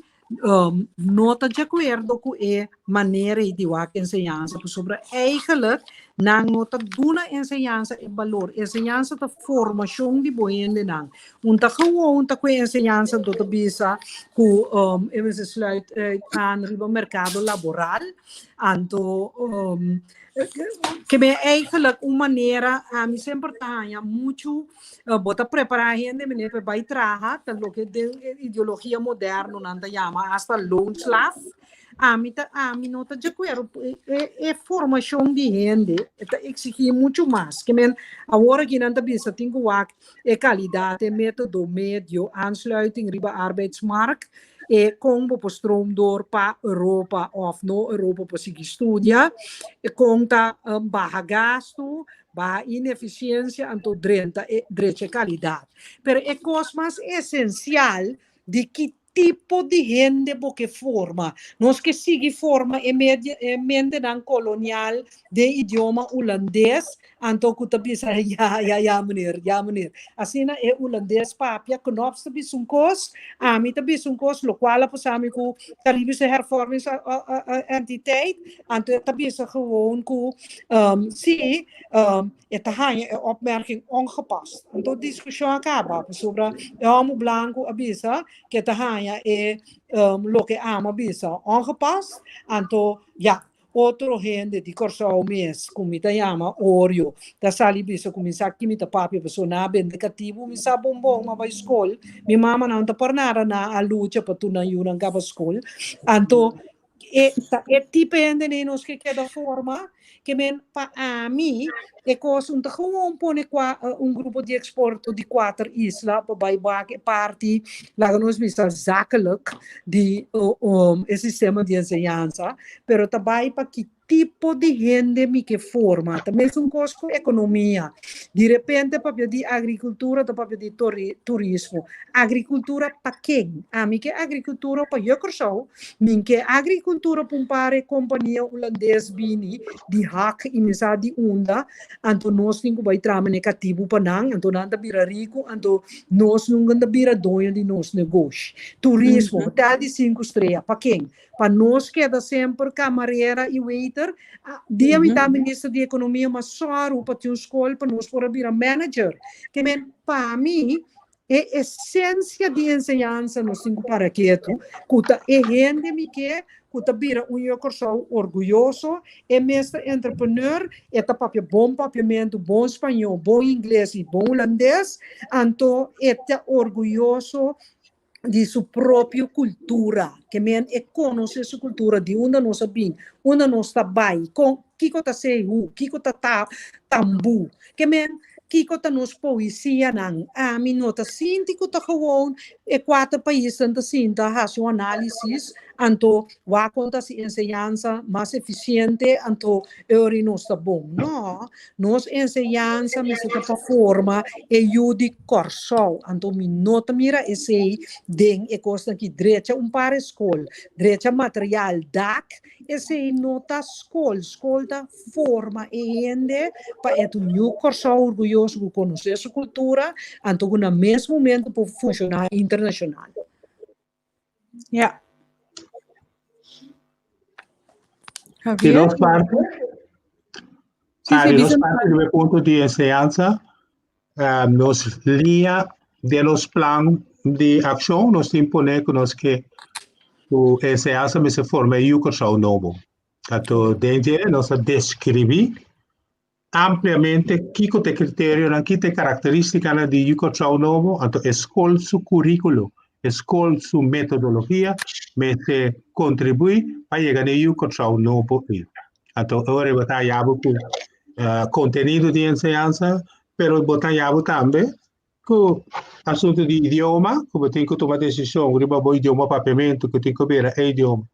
nota de acordo com a maneira de wak enseñanza, sobre eigenlijk na nota duna enseñanza e valor, enseñanza da formação de boende nang, unta gewoon ta que enseñanza do ta bisa ku se sluit aan riba mercado laboral, anto que me eigenlijk uma maneira a mim sempre tá muito bota preparar gente me para trabalhar, tanto que de ideologia moderna nanda chama hasta loonslaaf. A mim nota de acordo é formação de gente exige muito mais que men agora que não tá bisa tem que qualidade método médio aansluiting riba arbeidsmarkt como para stroom door para Europa of no Europa para seguir estudiar conta baixo gasto baixa ineficiência então drecha qualidade pero é coisa mais essencial de que tipo de gente porque forma. Nós que sigue forma mente dan colonial de idioma holandês, então que tá bisa ja meneer. Assim é holandês papia knops tá bisa kos, a mim tá bisa kos lo qual passami ku Caribische hervormings entiteit, então tá bisa gewoon ku zie esta opmerking ongepast. Então discussão acaba sobre homo blanco abisa que tá lo que ama bisa ongepast, então ja outro gente de corso mês como ita chama Oreo da sali bisa começar que mita papi pessoa na bem negativo me sa bombom ma vai escola mi mama não tá por nada na a luta para tu na yuna ga para escola então depende de nós que cada forma que men pa a mim é coisa um gewoon pone grupo de exporto de 4 islas para bijbaken party lá nós bisa zakelijk de sistema de enseñanza pero também para que tipo de gente me que forma também é coisa com economia de repente para de agricultura para de turismo agricultura para quem a mim que agricultura para eu sou mim que agricultura para uma companhia holandesa bini de hak e misa de onda anto nós ninguém vai trabalhar negativo para não anto nada bira rico anto nós nunca bira dono de nosso negócio turismo hotel de 5 estrelas para quem para nós que é sempre camareira e waiter dia me dá ministro de economia mas só para ter escola para nós por virar manager que para mim é essência de enseñanza no cinco para quieto kuta é gente me que kuta bira corso orgulhoso é mestre entrepreneur é papel bom papiamento bom espanhol bom inglês e bom holandês então é orgulhoso de sua própria cultura, que men é conhecer sua cultura de onde nós sabemos, onde nós está bem, com que tá sehu, que tá tambu, que men que tá nos poesia nang, a mim nota sinti que tá gewoon 4 países anda sinta hace análise, anto wa conta si enseñanza mais eficiente, anto euri não está bom, não, nos enseñanza me se para forma e de corso, anto mi nota mira esse den e costa que direita par escola, direita material DAC, esse nota escola da forma e ende para etu new corso orgulhoso de conhecer sua cultura, anto no mesmo momento para funcionar internacional. Yeah. De dos partes, sí, del punto de enseñanza, nos línea de los planes de acción, nos impone que la enseñanza se forma en un curso nuevo. Tanto dentro nos describe ampliamente qué criterio, qué características de un curso nuevo, tanto escola su currículo, escola su metodología, me se contribuye para llegar a un curso nuevo. Então, agora batallamos com conteúdo de enseñanza, pero batallamos também com assunto de idioma, como tem que tomar decisão, riba bom idioma papiamento, que tem que ver idioma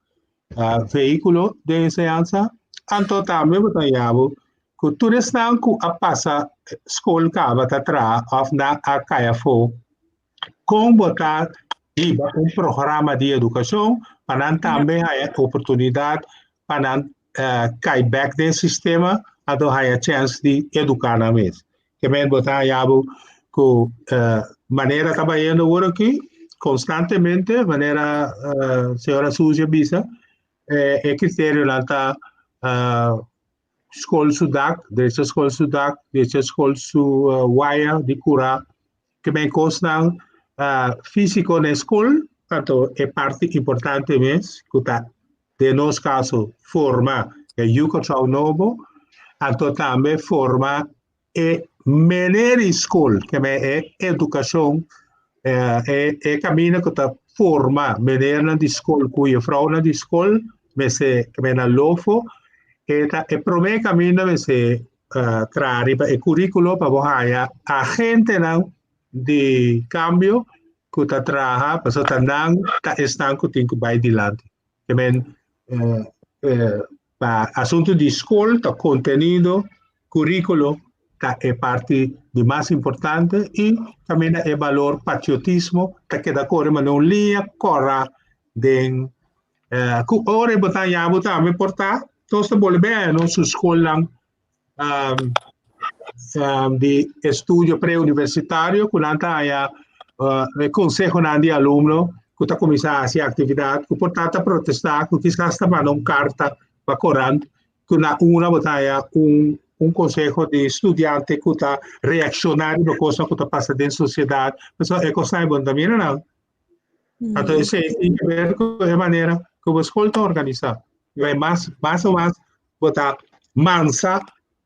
veículo de enseñanza. Então, também batallamos que tu estão com a passa escola cava tá atrás of na a caia fo com botar programa de educação para também a oportunidade para cair back no sistema a do a chance de educar na mesa que men botar com maneira trabalhando agora aqui constantemente maneira senhora Suja bisa é critério lá tá escola Sudak, dessa escola Sudak, dessa escola Waya de Cura, que bem constam físico na escola, portanto é parte importante mesmo, que está, de nosso caso, forma é educação novo, então também forma é maneira escola, que é educação, é caminho que está forma maneira de escola, que é fraude de escola, mas é que é na lofo, e prome cammino se trarre il curriculum per bohaya a gente não de cambio que ta traha paso tandang ta estão que tem que vai dilante que men pa assunto di escola ta contenuto curriculum ta è parte di mais importante e cammina è valor patriotismo ta che da corre ma non lia corra den ora botar ya botar me portar tosta boleh bem não se escola de estudo pré-universitário que não há consejo de aluno que está começando a fazer atividade que portanto protestar que quizás está mandando carta para corrente que na uma botar consejo de estudante que está reaccionando a coisa que está passando na sociedade mas é coisa bom também não então isso tem que ver com a maneira que a escola está organizada vai mais ou mais botar mansa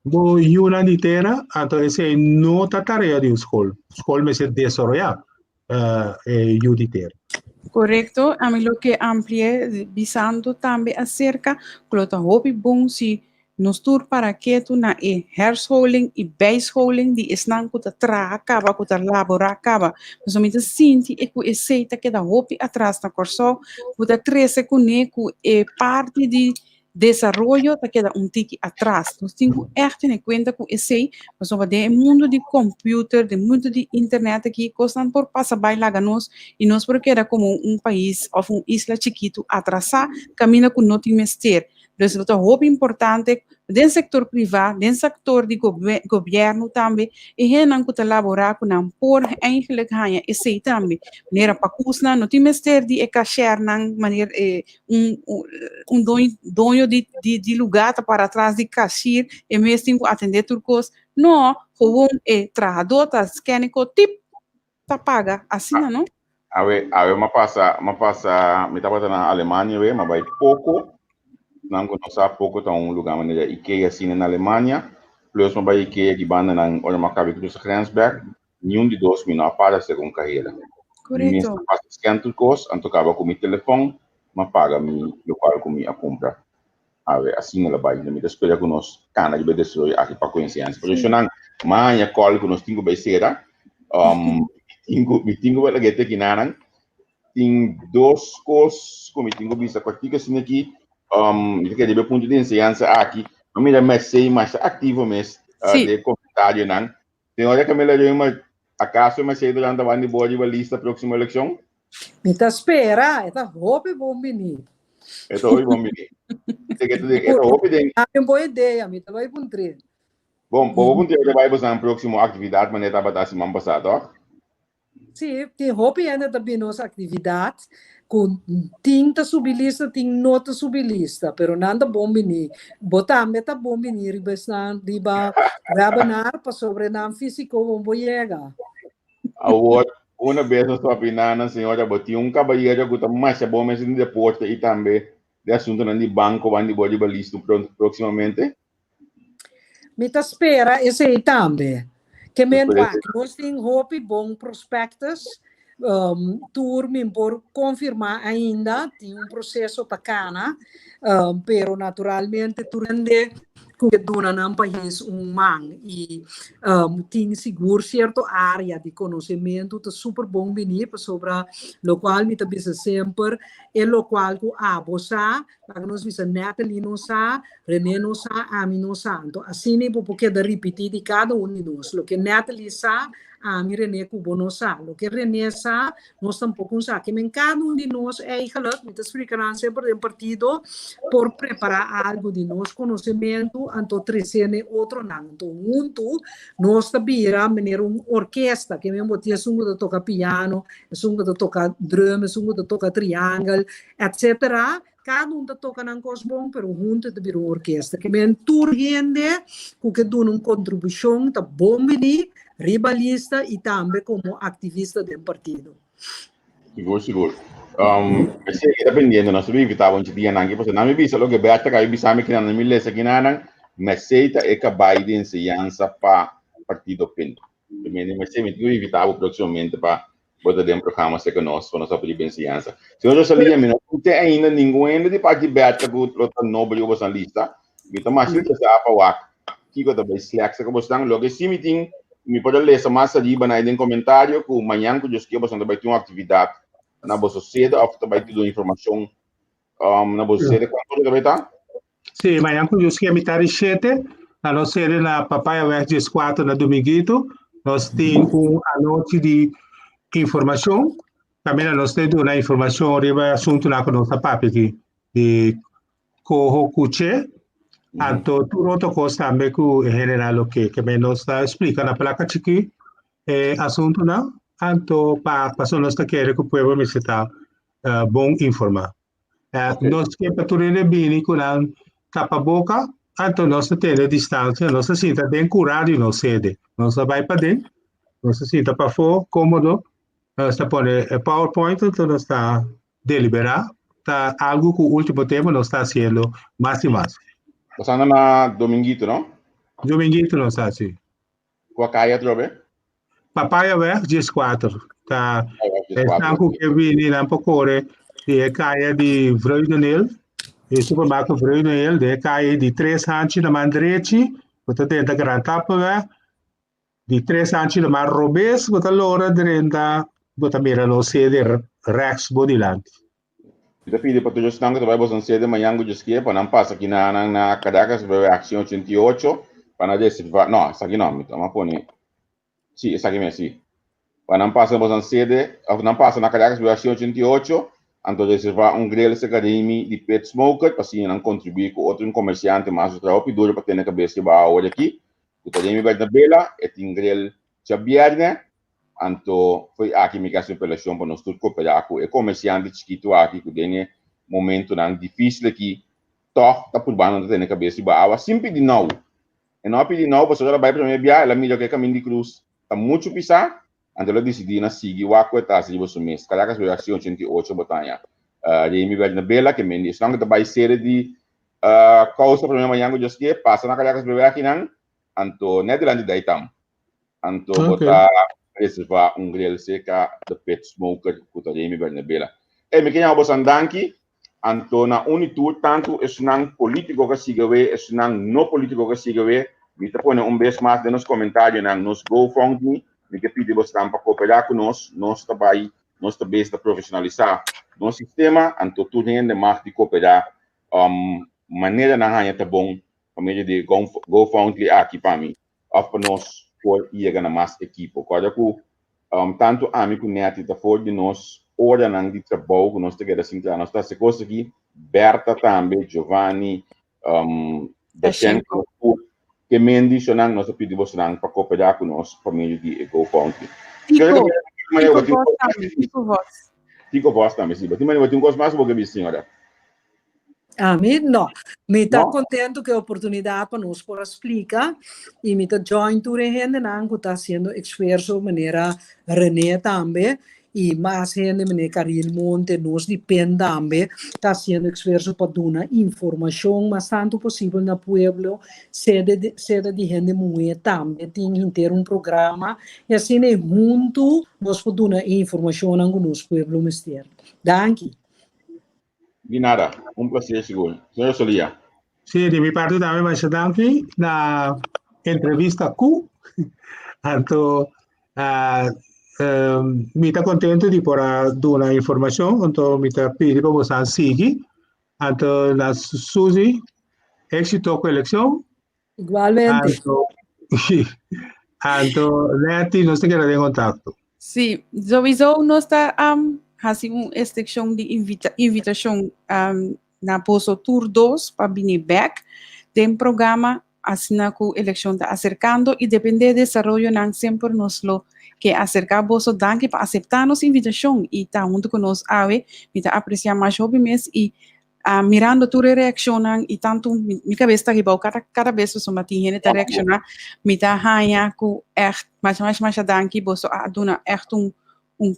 bo una intera então essa é nota tarefa de escola me se desarrollar inteiro Correcto, a mí lo que amplié visando también acerca que lo hobby bom si nos tur para que tu na herscholing e bijscholing die is nan kuta tra acaba kuta labora acaba mas o mita sinti e ku aceita que da hobby atrás na corso kuta 13 ku ne ku parte de desarrollo ta queda tiki atrás. Nós temos echt em conta com esse, mas o mundo de computer, de mundo de internet aqui, costan por passar by lá nós e nós porque era como país ou isla chiquito atrasar, caminha com não tem mestre. Então, é muito importante do setor privado, do setor de governo também, e a gente colaborar com a por eigenlijk ganha esse também. Maneira para cusna, não tem mestre de cashier nan maneira dono de lugar para trás de cashier e mesmo atender turcos. Não, gewoon trabalhador tá scanning com tip tá paga assim, não? Ave ma passa, me tava na Alemanha, mas vai pouco. Não conheço pouco tá lugar maneira IKEA assim na Alemanha, plus uma IKEA que banda na olha uma cabe que dos Grensberg, nenhum de dois minutos para segundo carreira. Correto. Mesmo passa scanner cost, anto acaba com meu telefone, mas paga mi local com minha compra. Ave assim ela vai, me espera que nós cana de bedeço aqui para conhecência. Por isso não, manhã call que nós tingo vai ser, tingo vai lá que nanan, tem dois coisas como tingo vista pratica assim aqui. Que deve ponto de ensinança aqui, a minha mensagem mais ativa mesmo de comentário não. Tem hora que a minha lei acaso mas sei durante a banda boa de lista próxima eleição. Me tá espera, é tá roupa bom menino. É tá bom menino. É tá roupa de. É uma boa ideia, me tá vai bom treino. Bom, vamos ter que vai passar próxima atividade, mas tá batendo semana passada. Sim, tem roupa ainda também nossa atividade. Com tinta subilista, tem nota subilista, pero nada bom menino. Botar meta bom menino, ribesnan, riba, rabanar, para sobrenam físico, bom boiega. Uma vez nós opinando, senhora, boti cabalheiro que tá mais bom mesmo de deporte e também de assunto de banco, onde pode balista proximamente. Me tá espera esse aí também. Que nós temos roupa bom prospectus. Turmin por confirmar ainda tem processo bacana, pero naturalmente durante que dona num país man e tem seguro certo área de conhecimento tá super bom venir sobre o qual me também sempre e o qual que a bossa lá nós visa Natalie não sa René não sa Ami não sa então assim nem porque da repetir de cada de nós o que Natalie sa Ami René Kubo não sa o que René sa nós tampouco sa que cada de nós é igual me explicarán sempre em partido por preparar algo de nosso conhecimento, então trazendo outro não. Então, nós também maneira uma orquestra, que mesmo tinha um que toca piano, um que toca drum, um que toca triângulo, etc. Cada toca num coisa bom, mas junto também uma orquestra. Que mesmo tour gente, que dá uma contribuição, tá bom venir, ribalista e também como ativista do partido. Seguro. Kasi dependendo na sabi kita wong tiyan nang ipo sa nami bisa lo gebata kay bisa mi kinan mi lesa kinanan meseita e ka Biden se yansa pa partido PIN. Quindi mesei mi tu evitavo prossimamente pa botar dentro programa se conosco não sabe bem se yansa. Se eu já sabia não tem ainda ninguém de parte beta que o nobre was na lista. Kita masih que sa pa wak. Kiko da bem slack se como estão logo esse meeting me pode ler essa massa ali na em comentário que amanhã que eu esqueci bastante vai ter uma atividade na bolsa cedo, ou vai ter informação na bolsa cedo, quando vai estar? Sim, amanhã com os que é metade 7, na nossa série na Papaya Verde 4 na Dominguito, nós temos a noite de informação, também nós temos uma informação sobre o assunto na nossa papel de Kohokuche, então tudo outro coisa também que o general que nós explica na placa aqui, assunto não, então para nós que querem que o povo me está bom informar. Nós que para tudo é bem com a tapa boca, então nós temos a distância, nós se sinta bem curado e não cede, nós vai para dentro, nós se sinta para fora, cômodo, nós está pondo PowerPoint, então nós está deliberar, está algo que o último tempo nós está fazendo mais e mais. Você anda na Dominguito, não? Dominguito nós está assim. Com a caia, trobe? Papaya Verde 4, tá? Estão que vem na Pocore, e caia de Vroidenel, e supermercado Vroidenel, de caia de 3 anos na Mandrete, você tem da Gran Tapa, de 3 anos na Marrobes, você lora dentro, você mira no sede Rex Bodyland. Kita pide para todos que vai você sede amanhã que esquece para não passar aqui na Caracas vai ação 88 para descer não, isso aqui não, mas põe sim, isso aqui mesmo sim. Para não passar você sede, ou não passa na Caracas vai ação 88, então descer vai grill academy de pet smoker para assim não contribuir com outro comerciante mais o trabalho duro para ter na cabeça que vai olhar aqui. O academy vai na bela, tem grill chabiarne. Anto foi aqui me caso pela chão para nós tudo cooperar com o comerciante chiquito aqui que tem momento não difícil aqui toh tá por baixo da cabeça ba awa simples de não e não pedir não para vai para minha ela me que caminho de cruz tá muito pisar então ela decidiu na seguir o aqua tá se você mês Caracas vai ação 88 botanha de me vai na bela que me diz não que vai ser de causa para minha manhã que eu passa na Caracas vai aqui não anto Nederland daí tam anto botar reservar grill seca de pet smoker que tá de me vai na bela e me queria você andanki anto na unitur tanto es nang político que siga we es nang no político que siga we me te pone vez mais de nos comentários nang nos GoFundMe me que pide você para cooperar com nós também nós também está profissionalizar no sistema anto tudo ainda mais de cooperar maneira na hanya tá bom família de GoFundMe aqui para mim of nós por ir na mais equipo quando que tanto amigo neto tá fora de nós ora nang di trabalho que nós temos assim nós está se conseguir Berta também Giovanni Dashenko que mendi sonang nós pedimos nang para cooperar com nós família de GoFundMe Tico voz também sim mas eu tenho coisa mais boa que senhora A mim não, me está contento que a oportunidade para nós por explicar e me está join tour em gente não que está sendo esforço maneira René também e mais gente maneira Caril Monte nós depende também está sendo esforço para dar informação mas tanto possível na pueblo sede de gente muito também tem que ter programa e assim junto nós podemos dar informação no nosso pueblo mister. Danke. De nada, prazer seguro. Senhor Solia. Sì, di mi parte da me, danke na entrevista Q. Anto, mi sta contento di poter dare una informazione, anto mi sta pidi come san sigi, anto la Susi, esito con elezione, Igualmente. anto, anto, lei non stai in contatto. Sim, sowieso nós está assim extensão de invitação na Poço Tour 2 para vir back. Tem programa assim que a eleição está acercando e depende do desenvolvimento não sempre nos lo que acercar bolso danke para aceitar nossa invitação e tá junto conosco ave me tá apreciar mais hobby mês e mirando tua reação e tanto minha cabeça que cada vez que uma tinha tá reaccionar me tá hanha com echt mais danke bolso a dona echt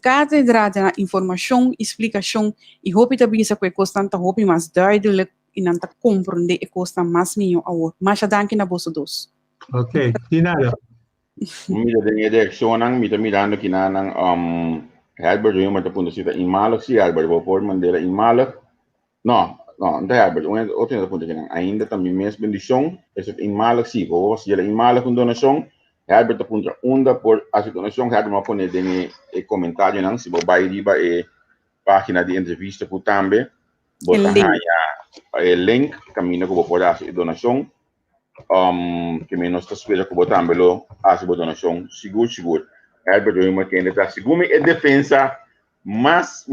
cátedra de informação explicação e hobby tá bisa que constante hobby mais duidelijk e não tá compreender e costa mais minho ao mais danke na bolso dos. Ok, di nada. Mira de reaccionan, mita mirando que nanang Herbert yung mata punto sita imalak si Herbert por mandela imalak. No, não Herbert, outro punto que ainda também mesmo bendição, esse imalak si, ou se ele imalak com donação, Herbert punto onda por a donação, Herbert ma pone de comentário não, se vou vai riba e página de entrevista por também, bota o link, caminho que vou pôr a donação. Que menos está espera que botamos lo a sua donação seguro Herbert Reumer que ainda está seguro é defesa mais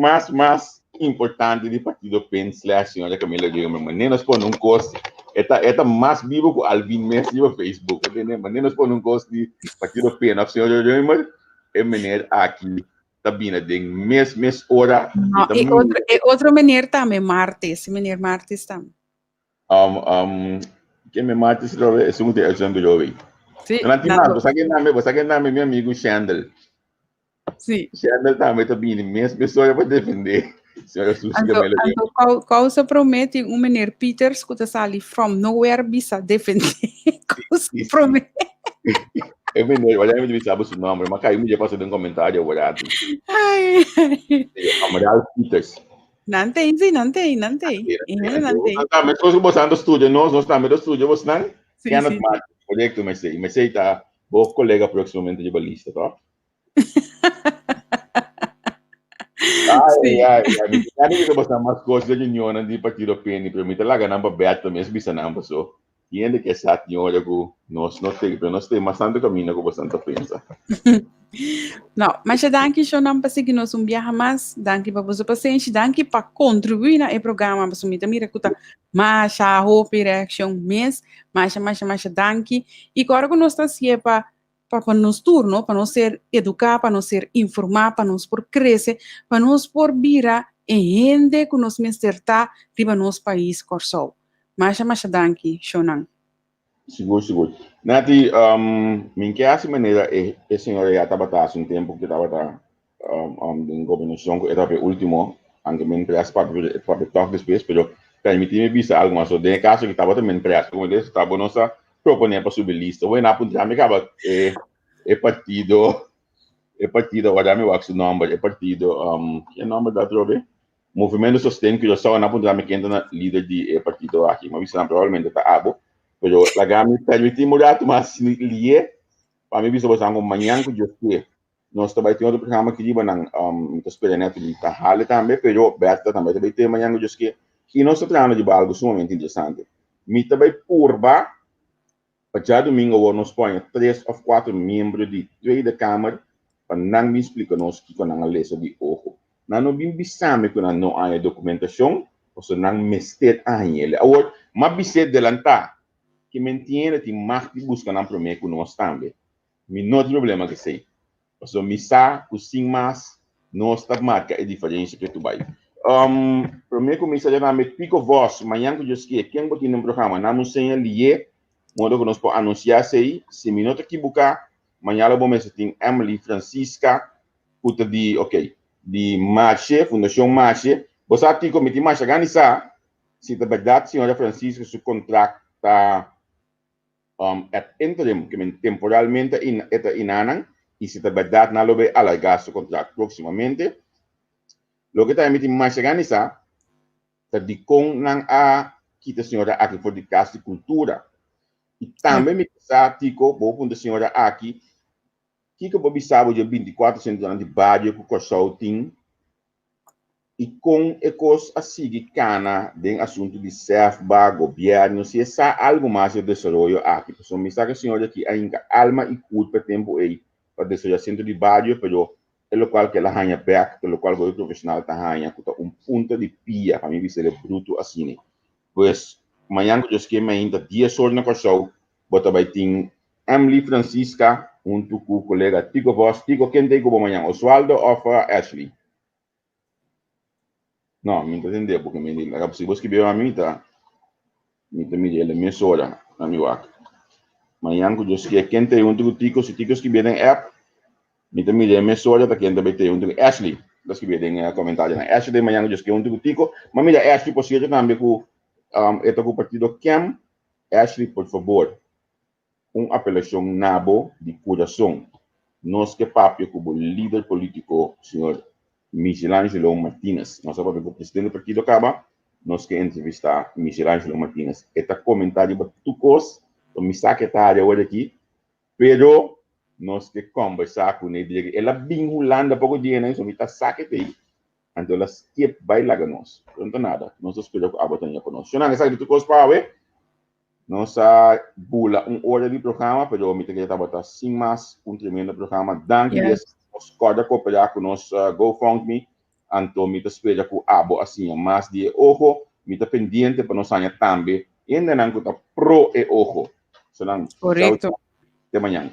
importante do partido PEN / senhora Camila Reumer mas nem nós põe custo é mais vivo que Alvin Messi no Facebook mas nem nós põe custo de partido PEN a senhora Reumer é maneira aqui tá vindo de mês hora e outra maneira também Martes também que me mata se lo é segundo é usando o jovem. Sim. Você quer nome meu amigo Chandel. Sim. Chandel também tá vindo mesmo pessoa para defender. Senhora Susi então qual se promete menino Peters que está ali from nowhere bisa defender. Qual se promete? É menino, olha me sabe o nome, mas caiu me já passou um comentário agora. Ai. Amaral Peters. Nanti. Ele nanti. Mas quando você anda no estúdio, nós estamos no estúdio, você não? Sim. Que não mais projeto, mas sei tá, vou colega proximamente de balista, tá? Ai, não que você mais coisa de união de partido PN, para mim tá lá ganhando beato mesmo, bisa não so. E ainda que essa senhora que nós não temos bastante caminho que você não pensa. Não, mas danke schon não para seguir nós viaje mais, danke para você paciência, danke para contribuir no programa, para sumir mira que tá mais a hope reaction mês, mais danke e agora que nós está se para nos turno, para nós ser educar, para nós ser informar, para nós por crescer, para nós por vira e gente que nós mesterta riba nos país corso. Mais danke schon. Seguro. Nati, min que assim maneira a senhora já estava há um tempo que estava em governação, que era o último, anche men preas para talk depois, pero permitir-me visa algo mais, de caso que estava também preas, como disse, estava nossa proponer para subir lista, o na punta me acaba partido, agora me wax o nome, partido, que nome da trobe? Movimento Sostén, que eu só na punta me quenta na líder de partido aqui, mas isso provavelmente está abo. Pero la gami permitir mudar mas liye para mim bisa bosang manhã que eu sei nós também temos outro programa que diba nang tô esperando que tá hale também pero beta também tem manhã que eu sei e nós estamos de algo sumamente interessante me também purba para domingo nós põe 3 ou 4 membros de tweede kamer para nang me explica nós que com a lesa de ojo não bim bisame com não há documentação ou se nang mestet ele agora mas biset delanta que me entiende que mais que busca na primeira com nós também. Me não tem problema que sei. Porque me sa cozinha mais nós tá marca a diferença que tu vai. Primeiro começa já na me pico voz, manhã que eu esqueci quem botou no programa, na música ali, modo que nós podemos anunciar se me nota que buscar, manhã eu vou me tem Emily Francisca, puta de, de Marche, Fundação Marche, você aqui comete mais organizar, se de verdade senhora Francisca seu contrato tá at interim, que temporalmente esta inanan, y si de verdad no lo ve alargar su contrato próximamente, lo que también más se organiza, te di con a kita senhora aqui por de casa de cultura. E também me sa tico bo punta senhora aqui que bobi sabe de 24 centros de bádio com consulting e com ecos assim que cana de assunto de self-ba governo se essa algo mais de desenvolvimento aqui. So me sabe senhora que ainda alma e culpa tempo aí para desenvolver centro de bádio, pero é o qual que ela ganha back, pelo qual o profissional tá ganha com ponto de pia para mim ser bruto assim. Pois amanhã eu esquema ainda 10 horas na consulta, bota vai ter Emily Francisca junto com o colega Tico Voss. Tico, quem tem como amanhã? Oswaldo ou Ashley? Não, me entendeu, porque me diz, se você que veio a mim, tá? Me diz, ele me soura, na minha vaca. Amanhã eu esquema quem tem junto com o Tico, se Tico que veio em app, me diz, me soura, tá quem também tem junto com Ashley. Das que veio em comentário, né? Ashley, amanhã eu esquema junto com o Tico, mas me diz, Ashley, por cierto, também com o partido Cam. Ashley, por favor, apelação nabo de coração. Nós que papo com o líder político, senhor Michelangelo Martínez. Nós sabemos que o presidente do partido acaba, nós que entrevistar Michelangelo Martínez. Este comentário para tu cos, o me secretário hoje aqui, pero nós que conversar com ele, ela vinculando pouco dia, né? So me tá secretário. Então ela skip vai lá nós. Não tem nada. Nós esperamos que a botanha conosco. Se não sabe tu cos para ver, nós bula hora de programa, pero me tem que estar sem mais tremendo programa. Danke, nós corda cooperar com nós GoFundMe, então me espera com abo assim, mais de ojo, me está pendiente para nós também, ainda não está pro e ojo. Correto. Até amanhã.